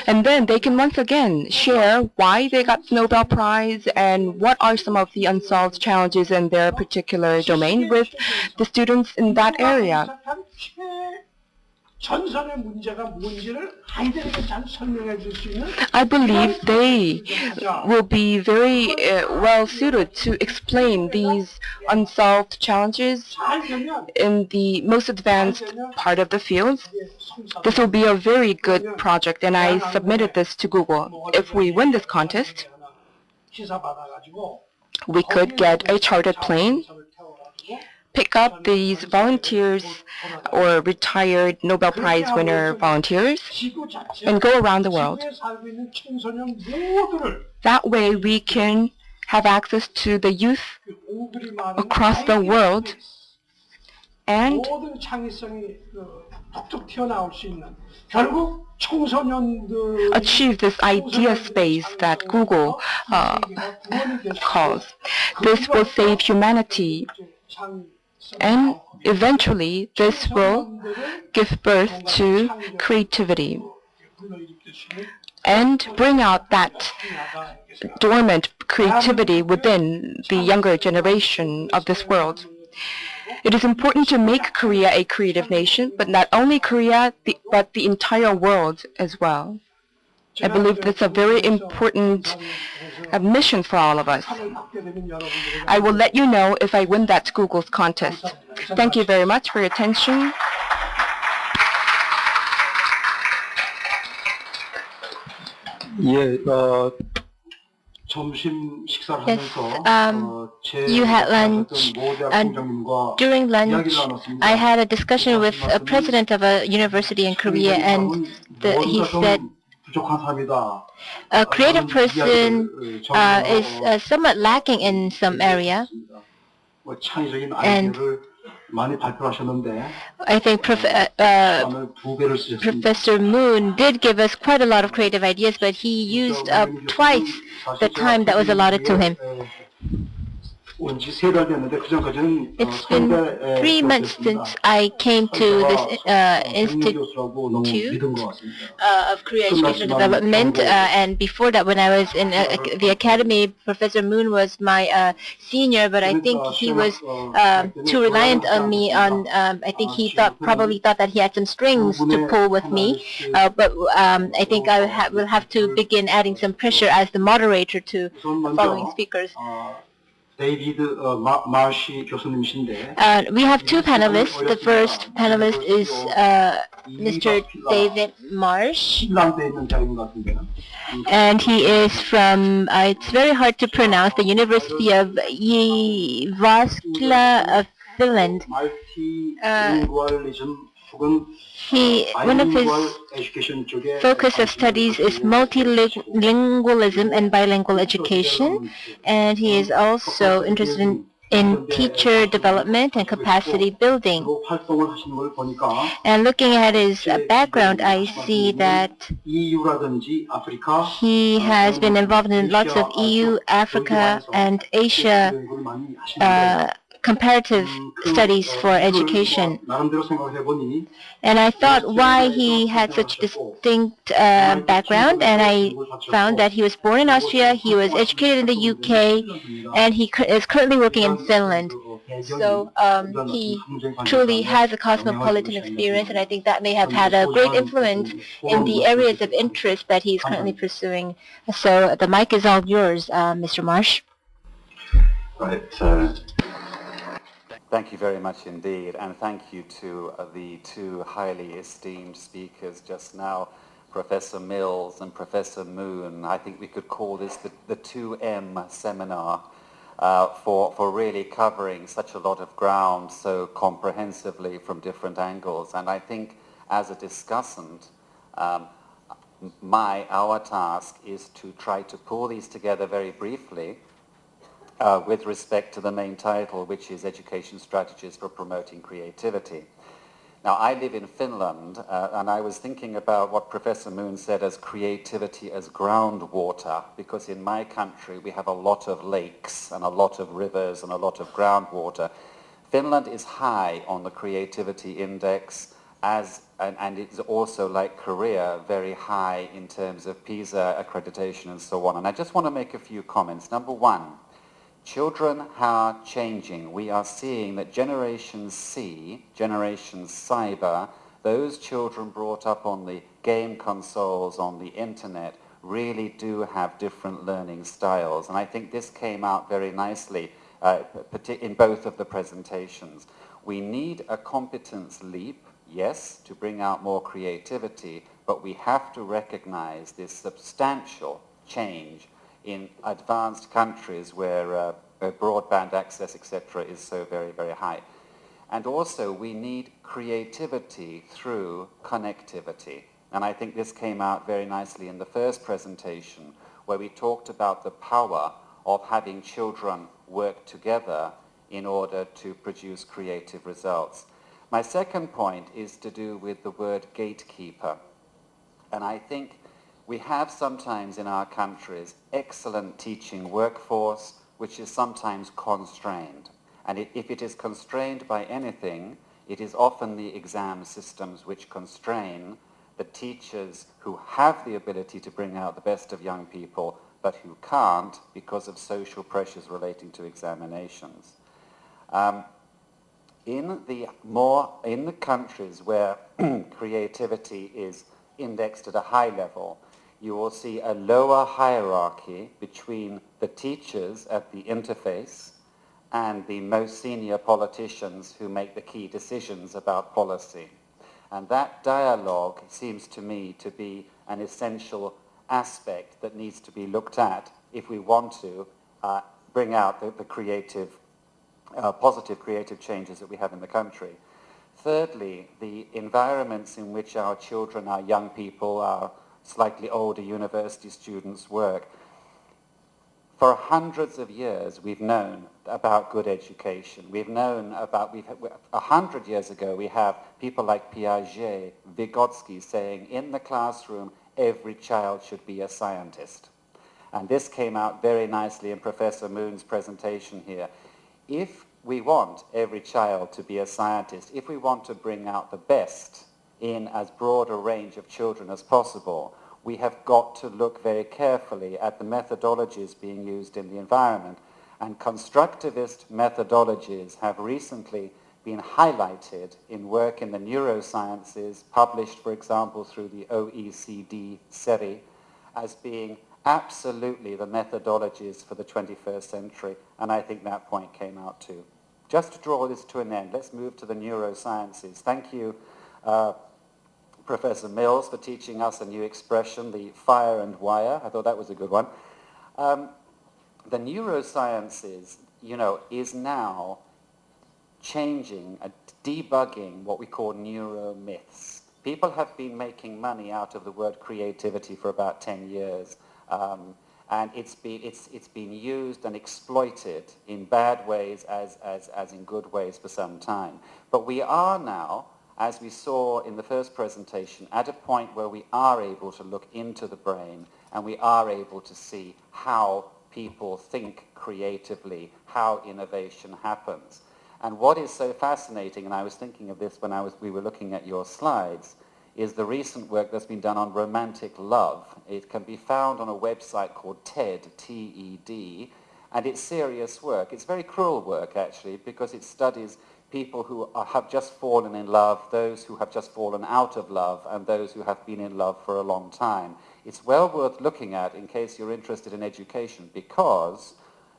And then they can once again share why they got the Nobel Prize and what are some of the unsolved challenges in their particular domain with the students in that area. I believe they will be very well suited to explain these unsolved challenges in the most advanced part of the field. This will be a very good project, and I submitted this to Google. If we win this contest, we could get a chartered plane, pick up these volunteers or retired Nobel Prize winner volunteers and go around the world. That way we can have access to the youth across the world and achieve this idea space that Google calls. This will save humanity. And eventually, this will give birth to creativity and bring out that dormant creativity within the younger generation of this world. It is important to make Korea a creative nation, but not only Korea, but the entire world as well. I believe that's a very important mission for all of us. I will let you know if I win that Google's contest. Thank you very much for your attention. You had lunch. During lunch, I had a discussion with a president of a university in Korea, and he said, a creative person is somewhat lacking in some area, and I think Professor Moon did give us quite a lot of creative ideas, but he used up twice the time that was allotted to him. It's been 3 months since I came to this Institute of Korea Educational Development, and before that, when I was in the academy, Professor Moon was my senior, but I think he was too reliant on me. I think he probably thought that he had some strings to pull with me, but I think I will have to begin adding some pressure as the moderator to the following speakers. Marsh we have two panelists. The first panelist is Mr. David Marsh, and he is from, it's very hard to pronounce, the University of Jyväskylä of Finland. One of his focus of studies is multilingualism and bilingual education, and he is also interested in teacher development and capacity building. And looking at his background, I see that he has been involved in lots of EU, Africa, and Asia comparative studies for education. And I thought why he had such distinct background, and I found that he was born in Austria, he was educated in the UK, and he is currently working in Finland. So he truly has a cosmopolitan experience, and I think that may have had a great influence in the areas of interest that he's currently pursuing. So the mic is all yours, Mr. Marsh. Right. Thank you very much indeed, and thank you to the two highly esteemed speakers just now, Professor Mills and Professor Moon. I think we could call this the 2M seminar for really covering such a lot of ground so comprehensively from different angles. And I think as a discussant, our task is to try to pull these together very briefly with respect to the main title, which is Education Strategies for Promoting Creativity. Now, I live in Finland, and I was thinking about what Professor Moon said as creativity as groundwater, because in my country we have a lot of lakes and a lot of rivers and a lot of groundwater. Finland is high on the creativity index, and it's also, like Korea, very high in terms of PISA accreditation and so on. And I just want to make a few comments. Number one, children are changing. We are seeing that Generation C, Generation Cyber, those children brought up on the game consoles, on the internet, really do have different learning styles. And I think this came out very nicely in both of the presentations. We need a competence leap, yes, to bring out more creativity, but we have to recognize this substantial change in advanced countries where broadband access, etc., is so very, very high. And also, we need creativity through connectivity. And I think this came out very nicely in the first presentation, where we talked about the power of having children work together in order to produce creative results. My second point is to do with the word gatekeeper. And I think we have sometimes in our countries excellent teaching workforce, which is sometimes constrained. And if it is constrained by anything, it is often the exam systems which constrain the teachers who have the ability to bring out the best of young people, but who can't because of social pressures relating to examinations. In the countries where creativity is indexed at a high level, you will see a lower hierarchy between the teachers at the interface and the most senior politicians who make the key decisions about policy. And that dialogue seems to me to be an essential aspect that needs to be looked at if we want to bring out the creative, positive creative changes that we have in the country. Thirdly, the environments in which our children, our young people, our slightly older university students work. For hundreds of years, we've known about good education. We've known about, 100 years ago, we have people like Piaget, Vygotsky saying, in the classroom, every child should be a scientist. And this came out very nicely in Professor Moon's presentation here. If we want every child to be a scientist, if we want to bring out the best in as broad a range of children as possible, we have got to look very carefully at the methodologies being used in the environment. And constructivist methodologies have recently been highlighted in work in the neurosciences, published, for example, through the OECD SERI, as being absolutely the methodologies for the 21st century, and I think that point came out too. Just to draw this to an end, let's move to the neurosciences. Thank you, Professor Mills, for teaching us a new expression, the fire and wire. I thought that was a good one. The neurosciences, is now changing, debugging what we call neuromyths. People have been making money out of the word creativity for about 10 years. And it's been used and exploited in bad ways as in good ways for some time. But we are now, as we saw in the first presentation, at a point where we are able to look into the brain and we are able to see how people think creatively, how innovation happens. And what is so fascinating, and I was thinking of this when we were looking at your slides, is the recent work that's been done on romantic love. It can be found on a website called TED, T-E-D, and it's serious work. It's very cruel work, actually, because it studies people who have just fallen in love, those who have just fallen out of love, and those who have been in love for a long time. It's well worth looking at in case you're interested in education, because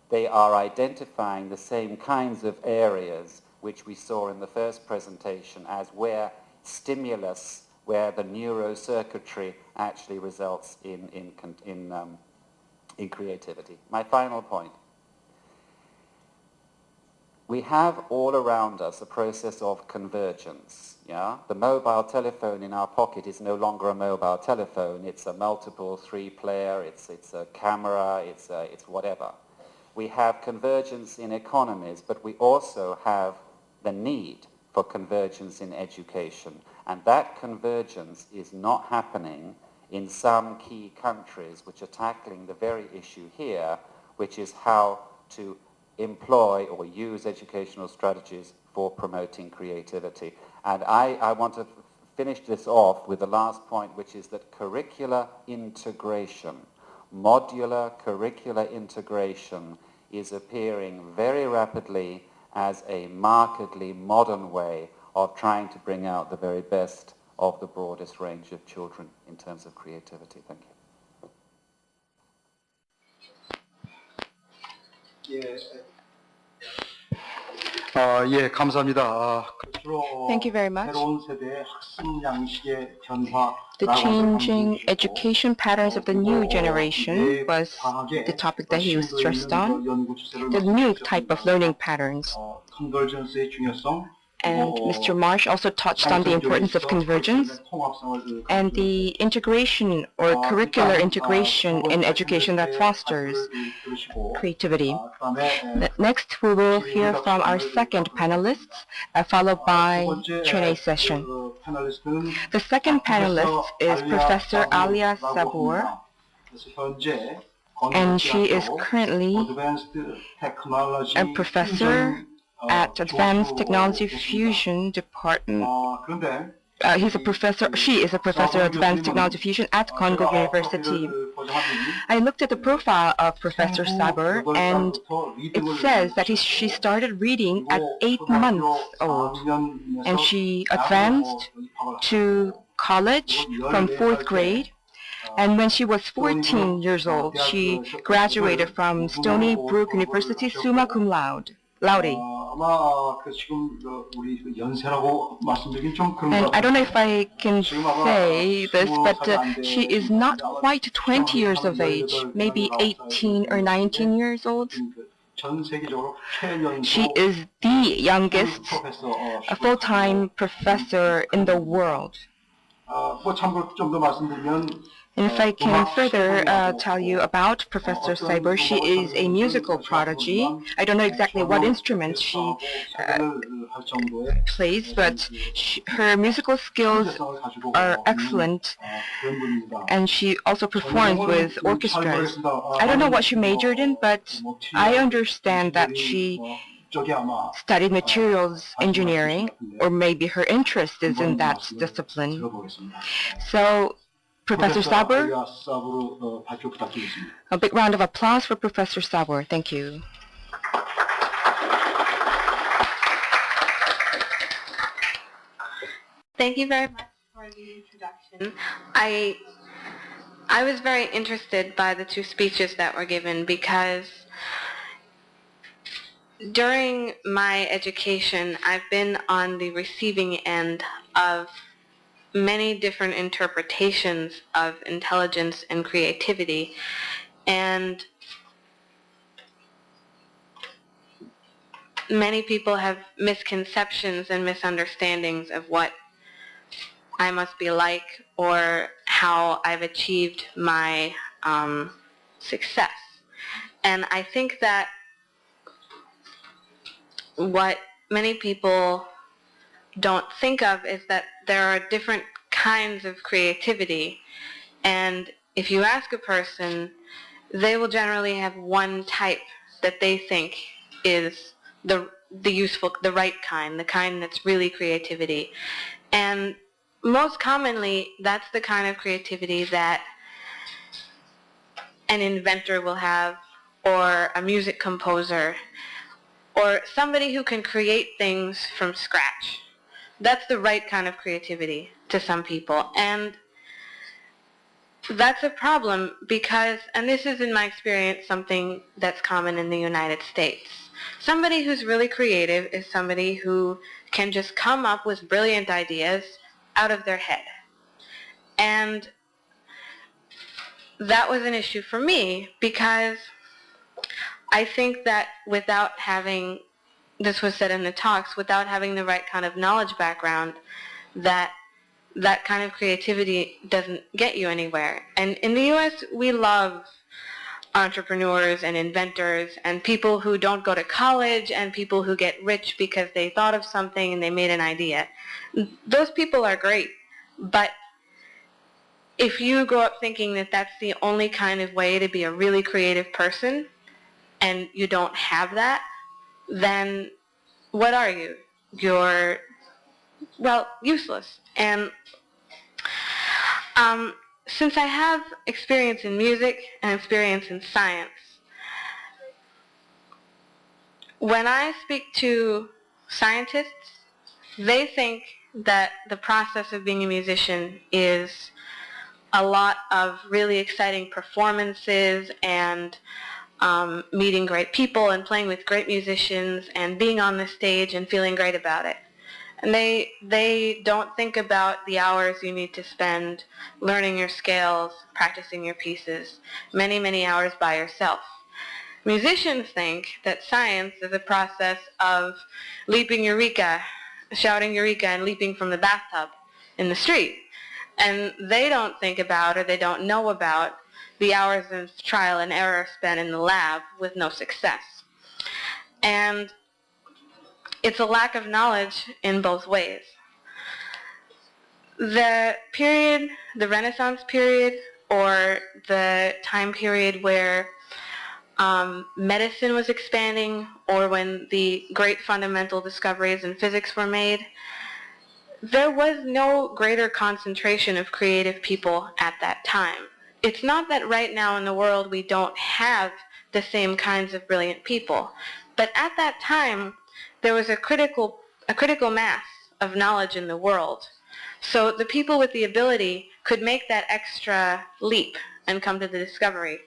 they are identifying the same kinds of areas which we saw in the first presentation as where stimulus, where the neurocircuitry actually results in creativity. My final point. We have all around us a process of convergence. Yeah? The mobile telephone in our pocket is no longer a mobile telephone. It's a multiple three-player, it's a camera, it's whatever. We have convergence in economies, but we also have the need for convergence in education. And that convergence is not happening in some key countries which are tackling the very issue here, which is how to employ or use educational strategies for promoting creativity. And I want to finish this off with the last point, which is that curricular integration, modular curricular integration, is appearing very rapidly as a markedly modern way of trying to bring out the very best of the broadest range of children in terms of creativity. Thank you. 예, 감사합니다. Thank you very much. The changing education patterns of the new generation was the topic that he was stressed on. The new type of learning patterns. And Mr. Marsh also touched on the importance of convergence and the integration or curricular integration in education that fosters creativity. Next, we will hear from our second panelists, followed by Q&A session. The second panelist is Professor Alia Sabur, and she is currently a professor at Advanced Technology Fusion Department. She is a professor of Advanced Technology Fusion at Konkuk University. I looked at the profile of Professor Sabur, and it says that she started reading at 8 months old, and she advanced to college from 4th grade. And when she was 14 years old, she graduated from Stony Brook University summa cum laude. And I don't know if I can say this, but she is not quite 20 years of age, maybe 18 or 19 years old. She is the youngest full-time professor in the world. And if I can further tell you about Professor Sabur, she is a musical prodigy. I don't know exactly what instrument she plays, but her musical skills are excellent, and she also performs with orchestras. I don't know what she majored in, but I understand that she studied materials engineering, or maybe her interest is in that discipline. So, Professor Sabur, a big round of applause for Professor Sabur. Thank you. Thank you very much for the introduction. I was very interested by the two speeches that were given because during my education, I've been on the receiving end of many different interpretations of intelligence and creativity, and many people have misconceptions and misunderstandings of what I must be like or how I've achieved my success. And I think that what many people don't think of is that there are different kinds of creativity, and if you ask a person, they will generally have one type that they think is the useful, the right kind, the kind that's really creativity. And most commonly, that's the kind of creativity that an inventor will have, or a music composer, or somebody who can create things from scratch. That's the right kind of creativity to some people. And that's a problem because, and this is in my experience something that's common in the United States, somebody who's really creative is somebody who can just come up with brilliant ideas out of their head. And that was an issue for me because I think that without having, this was said in the talks, without having the right kind of knowledge background, that kind of creativity doesn't get you anywhere. And in the U.S., we love entrepreneurs and inventors and people who don't go to college and people who get rich because they thought of something and they made an idea. Those people are great, but if you grow up thinking that that's the only kind of way to be a really creative person and you don't have that, then what are you? You're, well, useless. And since I have experience in music and experience in science, when I speak to scientists, they think that the process of being a musician is a lot of really exciting performances and meeting great people and playing with great musicians and being on the stage and feeling great about it. And they don't think about the hours you need to spend learning your scales, practicing your pieces, many, many hours by yourself. Musicians think that science is a process of leaping eureka, shouting eureka and leaping from the bathtub in the street. And they don't think about or they don't know about the hours of trial and error spent in the lab with no success. And it's a lack of knowledge in both ways. The period, the Renaissance period, or the time period where medicine was expanding, or when the great fundamental discoveries in physics were made, there was no greater concentration of creative people at that time. It's not that right now in the world we don't have the same kinds of brilliant people, but at that time there was a critical mass of knowledge in the world. So the people with the ability could make that extra leap and come to the discovery.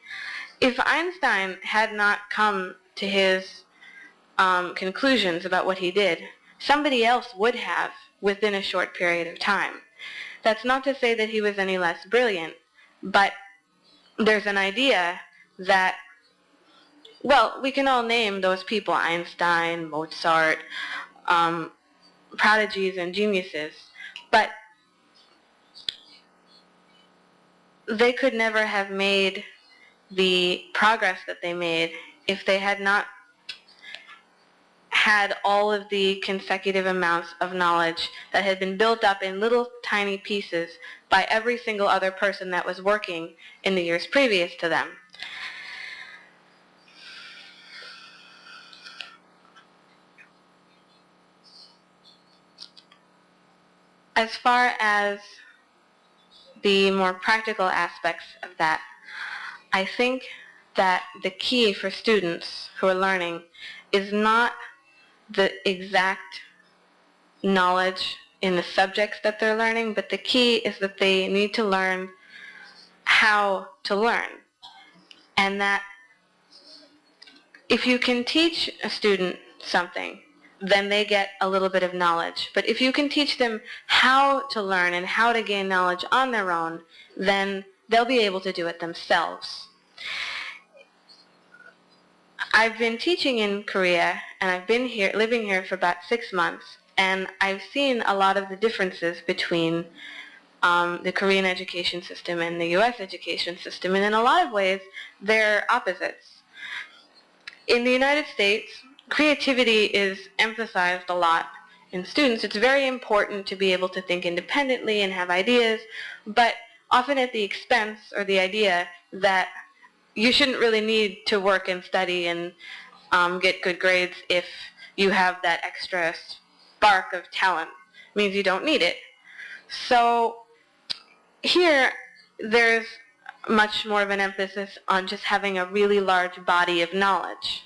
If Einstein had not come to his conclusions about what he did, somebody else would have within a short period of time. That's not to say that he was any less brilliant, but there's an idea that, well, we can all name those people, Einstein, Mozart, prodigies and geniuses, but they could never have made the progress that they made if they had not had all of the consecutive amounts of knowledge that had been built up in little tiny pieces by every single other person that was working in the years previous to them. As far as the more practical aspects of that, I think that the key for students who are learning is not the exact knowledge in the subjects that they're learning, but the key is that they need to learn how to learn. And that if you can teach a student something, then they get a little bit of knowledge. But if you can teach them how to learn and how to gain knowledge on their own, then they'll be able to do it themselves. I've been teaching in Korea, and I've been here, living here for about 6 months, and I've seen a lot of the differences between the Korean education system and the U.S. education system, and in a lot of ways, they're opposites. In the United States, creativity is emphasized a lot in students. It's very important to be able to think independently and have ideas, but often at the expense or the idea that you shouldn't really need to work and study and get good grades if you have that extra spark of talent. It means you don't need it. So here, there's much more of an emphasis on just having a really large body of knowledge.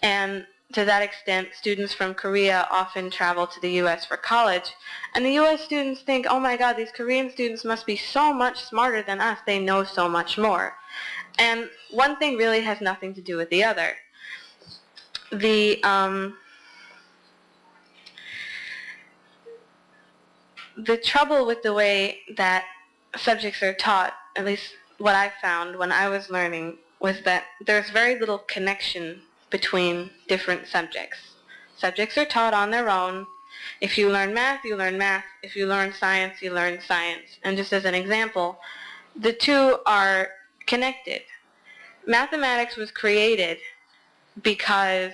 And to that extent, students from Korea often travel to the U.S. for college. And the U.S. students think, oh my God, these Korean students must be so much smarter than us. They know so much more. And one thing really has nothing to do with the other. The trouble with the way that subjects are taught, at least what I found when I was learning, was that there's very little connection between different subjects. Subjects are taught on their own. If you learn math, you learn math. If you learn science, you learn science. And just as an example, the two are connected. mathematics was created because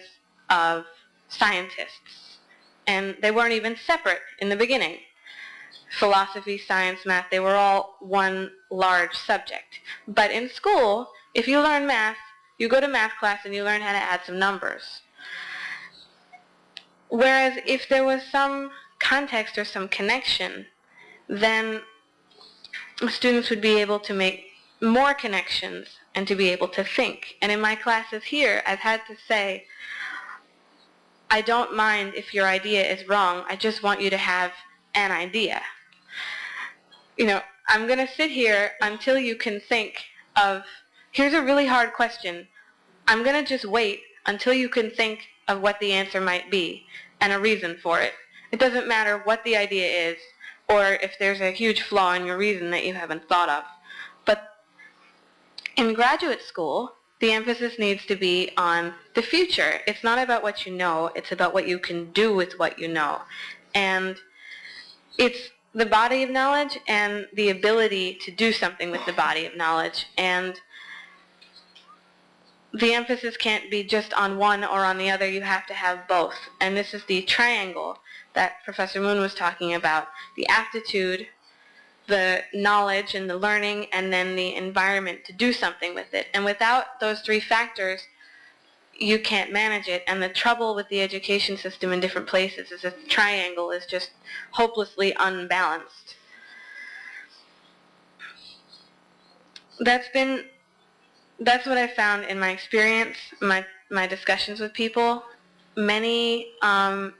of scientists, and they weren't even separate in the beginning. Philosophy, science, math, they were all one large subject. But in school, if you learn math, you go to math class and you learn how to add some numbers. Whereas if there was some context or some connection, then students would be able to make more connections and to be able to think. And in my classes here, I've had to say, I don't mind if your idea is wrong, I just want you to have an idea. You know, I'm going to sit here until you can think of, here's a really hard question. I'm going to just wait until you can think of what the answer might be and a reason for it. It doesn't matter what the idea is or if there's a huge flaw in your reason that you haven't thought of. But in graduate school, the emphasis needs to be on the future. It's not about what you know, it's about what you can do with what you know. And it's the body of knowledge and the ability to do something with the body of knowledge. And the emphasis can't be just on one or on the other, you have to have both. And this is the triangle that Professor Moon was talking about, the aptitude, the knowledge and the learning, and then the environment to do something with it. And without those three factors, you can't manage it. And the trouble with the education system in different places is that the triangle is just hopelessly unbalanced. That's what I found in my experience, my discussions with people. Many,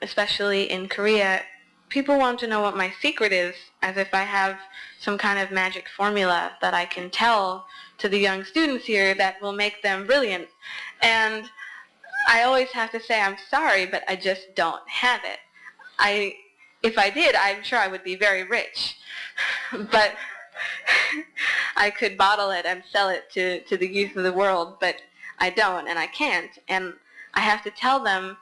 especially in Korea, people want to know what my secret is, as if I have some kind of magic formula that I can tell to the young students here that will make them brilliant. And I always have to say, I'm sorry, but I just don't have it. If I did, I'm sure I would be very rich. But I could bottle it and sell it to the youth of the world, but I don't and I can't. And I have to tell them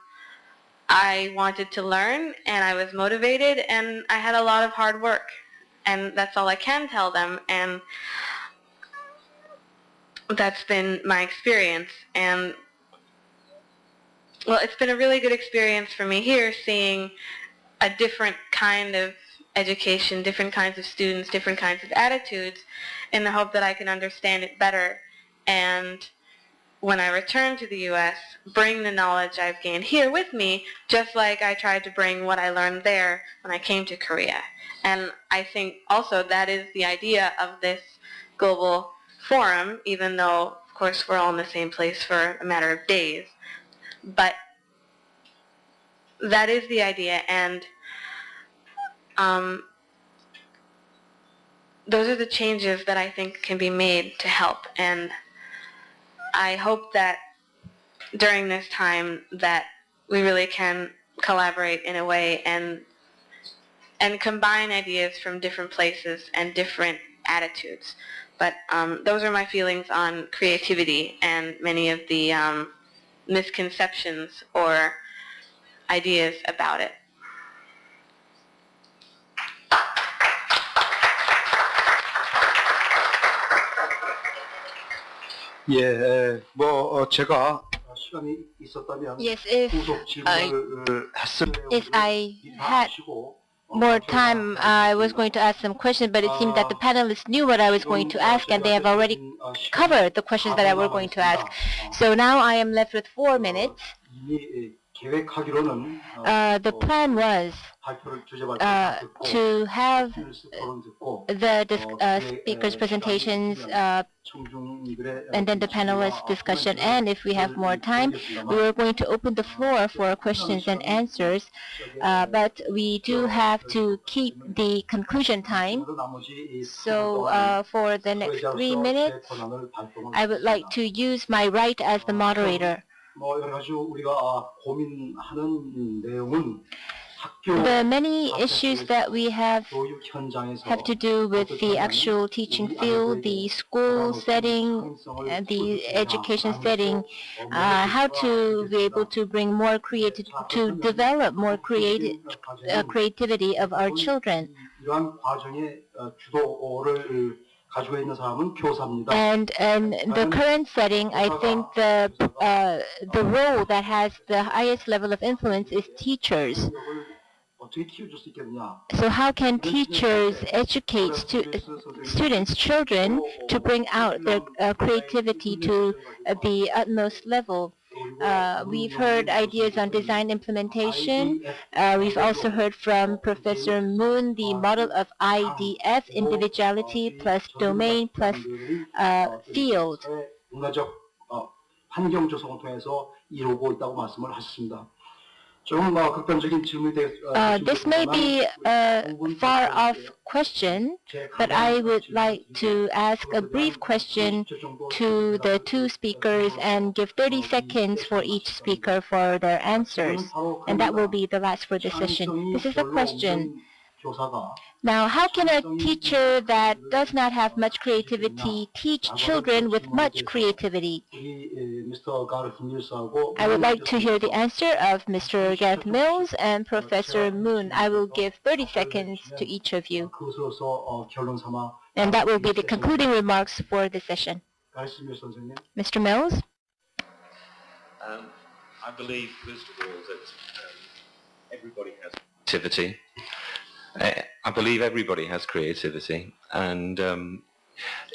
I wanted to learn and I was motivated and I had a lot of hard work. And that's all I can tell them. And that's been my experience. And well, it's been a really good experience for me here, seeing a different kind of education, different kinds of students, different kinds of attitudes, in the hope that I can understand it better, and when I return to the U.S., bring the knowledge I've gained here with me, just like I tried to bring what I learned there when I came to Korea. And I think also that is the idea of this global forum, even though, of course, we're all in the same place for a matter of days. But that is the idea, and those are the changes that I think can be made to help. And I hope that during this time that we really can collaborate in a way and combine ideas from different places and different attitudes. But those are my feelings on creativity and many of the misconceptions or ideas about it. 예, 제가 시간이 있었다면 Yes, if 후속 질문을 if I had more time, I was going to ask some questions, but it seemed that the panelists knew what I was going to ask, and they have already covered the questions that I was going to ask. So now I am left with 4 minutes. The plan was to have the speakers' presentations and then the panelists' discussion, and if we have more time, we were going to open the floor for questions and answers, but we do have to keep the conclusion time. So for the next 3 minutes, I would like to use my right as the moderator. The many issues that we have to do with the actual teaching field, the school setting, the education setting, how to be able to bring more to develop more creativity of our children. And in the current setting, I think the role that has the highest level of influence is teachers. So how can teachers educate students, children, to bring out their creativity to the utmost level? We've heard ideas on design implementation. We've also heard from Professor Moon the model of IDF, individuality plus domain plus field. This may be a far-off question, but I would like to ask a brief question to the two speakers and give 30 seconds for each speaker for their answers. And that will be the last for this session. This is a question. Now, how can a teacher that does not have much creativity teach children with much creativity? I would like to hear the answer of Mr. Gareth Mills and Professor Moon. I will give 30 seconds to each of you. And that will be the concluding remarks for this session. Mr. Mills? I believe, first of all, that everybody has creativity. I believe everybody has creativity, and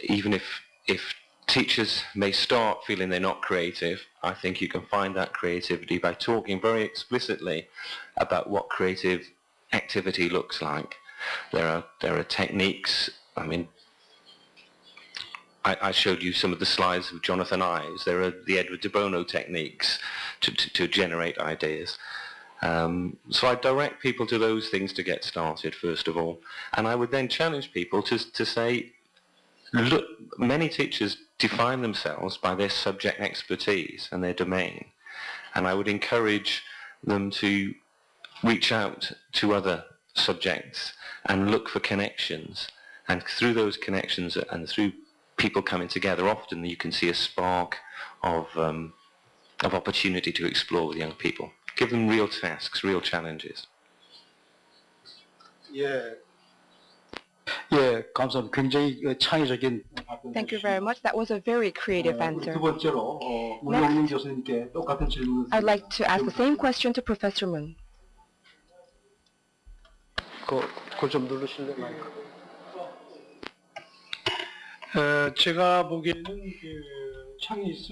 even if teachers may start feeling they're not creative, I think you can find that creativity by talking very explicitly about what creative activity looks like. There are techniques. I mean, I showed you some of the slides of Jonathan Ives. There are the Edward de Bono techniques to generate ideas. So I direct people to those things to get started, first of all. And I would then challenge people to say, look, many teachers define themselves by their subject expertise and their domain. And I would encourage them to reach out to other subjects and look for connections. And through those connections and through people coming together, often you can see a spark of opportunity to explore with young people. Give them real tasks, real challenges. Thank you very much. That was a very creative answer. Next, I'd like to ask the same question to Professor Moon.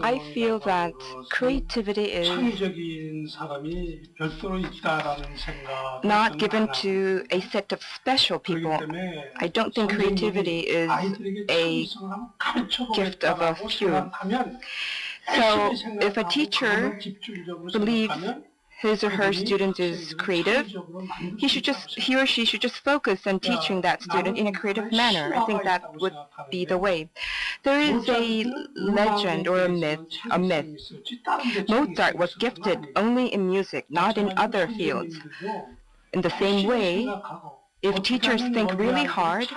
I feel that creativity is not given to a set of special people. I don't think creativity is a gift of a few. So if a teacher believes his or her student is creative, he or she should just focus on teaching that student in a creative manner. I think that would be the way. There is a legend or a myth. Mozart was gifted only in music, not in other fields. In the same way, if teachers think really hard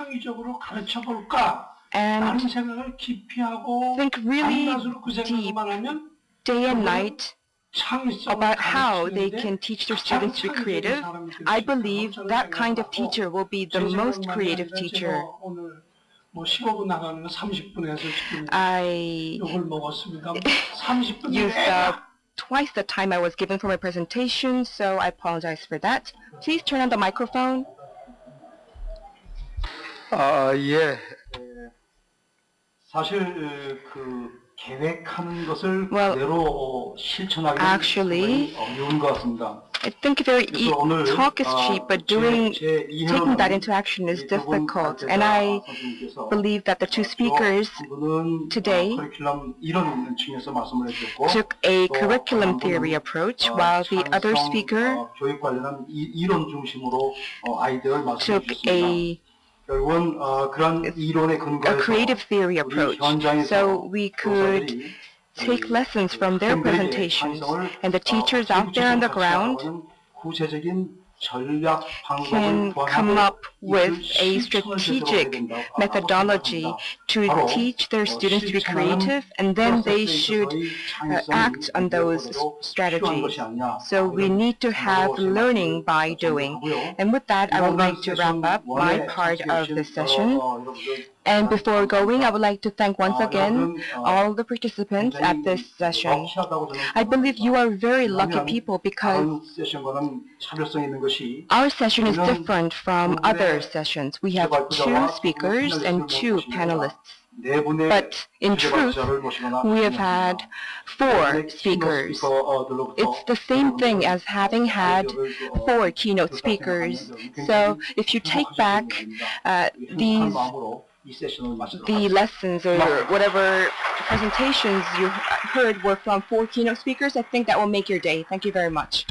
and think really deep, day and night, about how they can teach their students to be creative, I believe that kind of teacher will be the most creative teacher. I used twice the time I was given for my presentation, so I apologize for that. Please turn on the microphone. Well, actually, I think talk is cheap, but taking that into action is difficult. And I believe that the two speakers today took a curriculum theory approach, while the other speaker took a creative theory approach. So we could take lessons from their presentations, and the teachers out there on the ground can come up with a strategic methodology to teach their students to be creative, and then they should act on those strategies. So we need to have learning by doing. And with that, I would like to wrap up my part of the session. And before going, I would like to thank once again all the participants at this session. I believe you are very lucky people because our session is different from other sessions. We have 2 speakers and 2 panelists. But in truth, we have had 4 speakers. It's the same thing as having had 4 keynote speakers. So if you take back the lessons or whatever presentations you heard were from 4 keynote speakers, I think that will make your day. Thank you very much.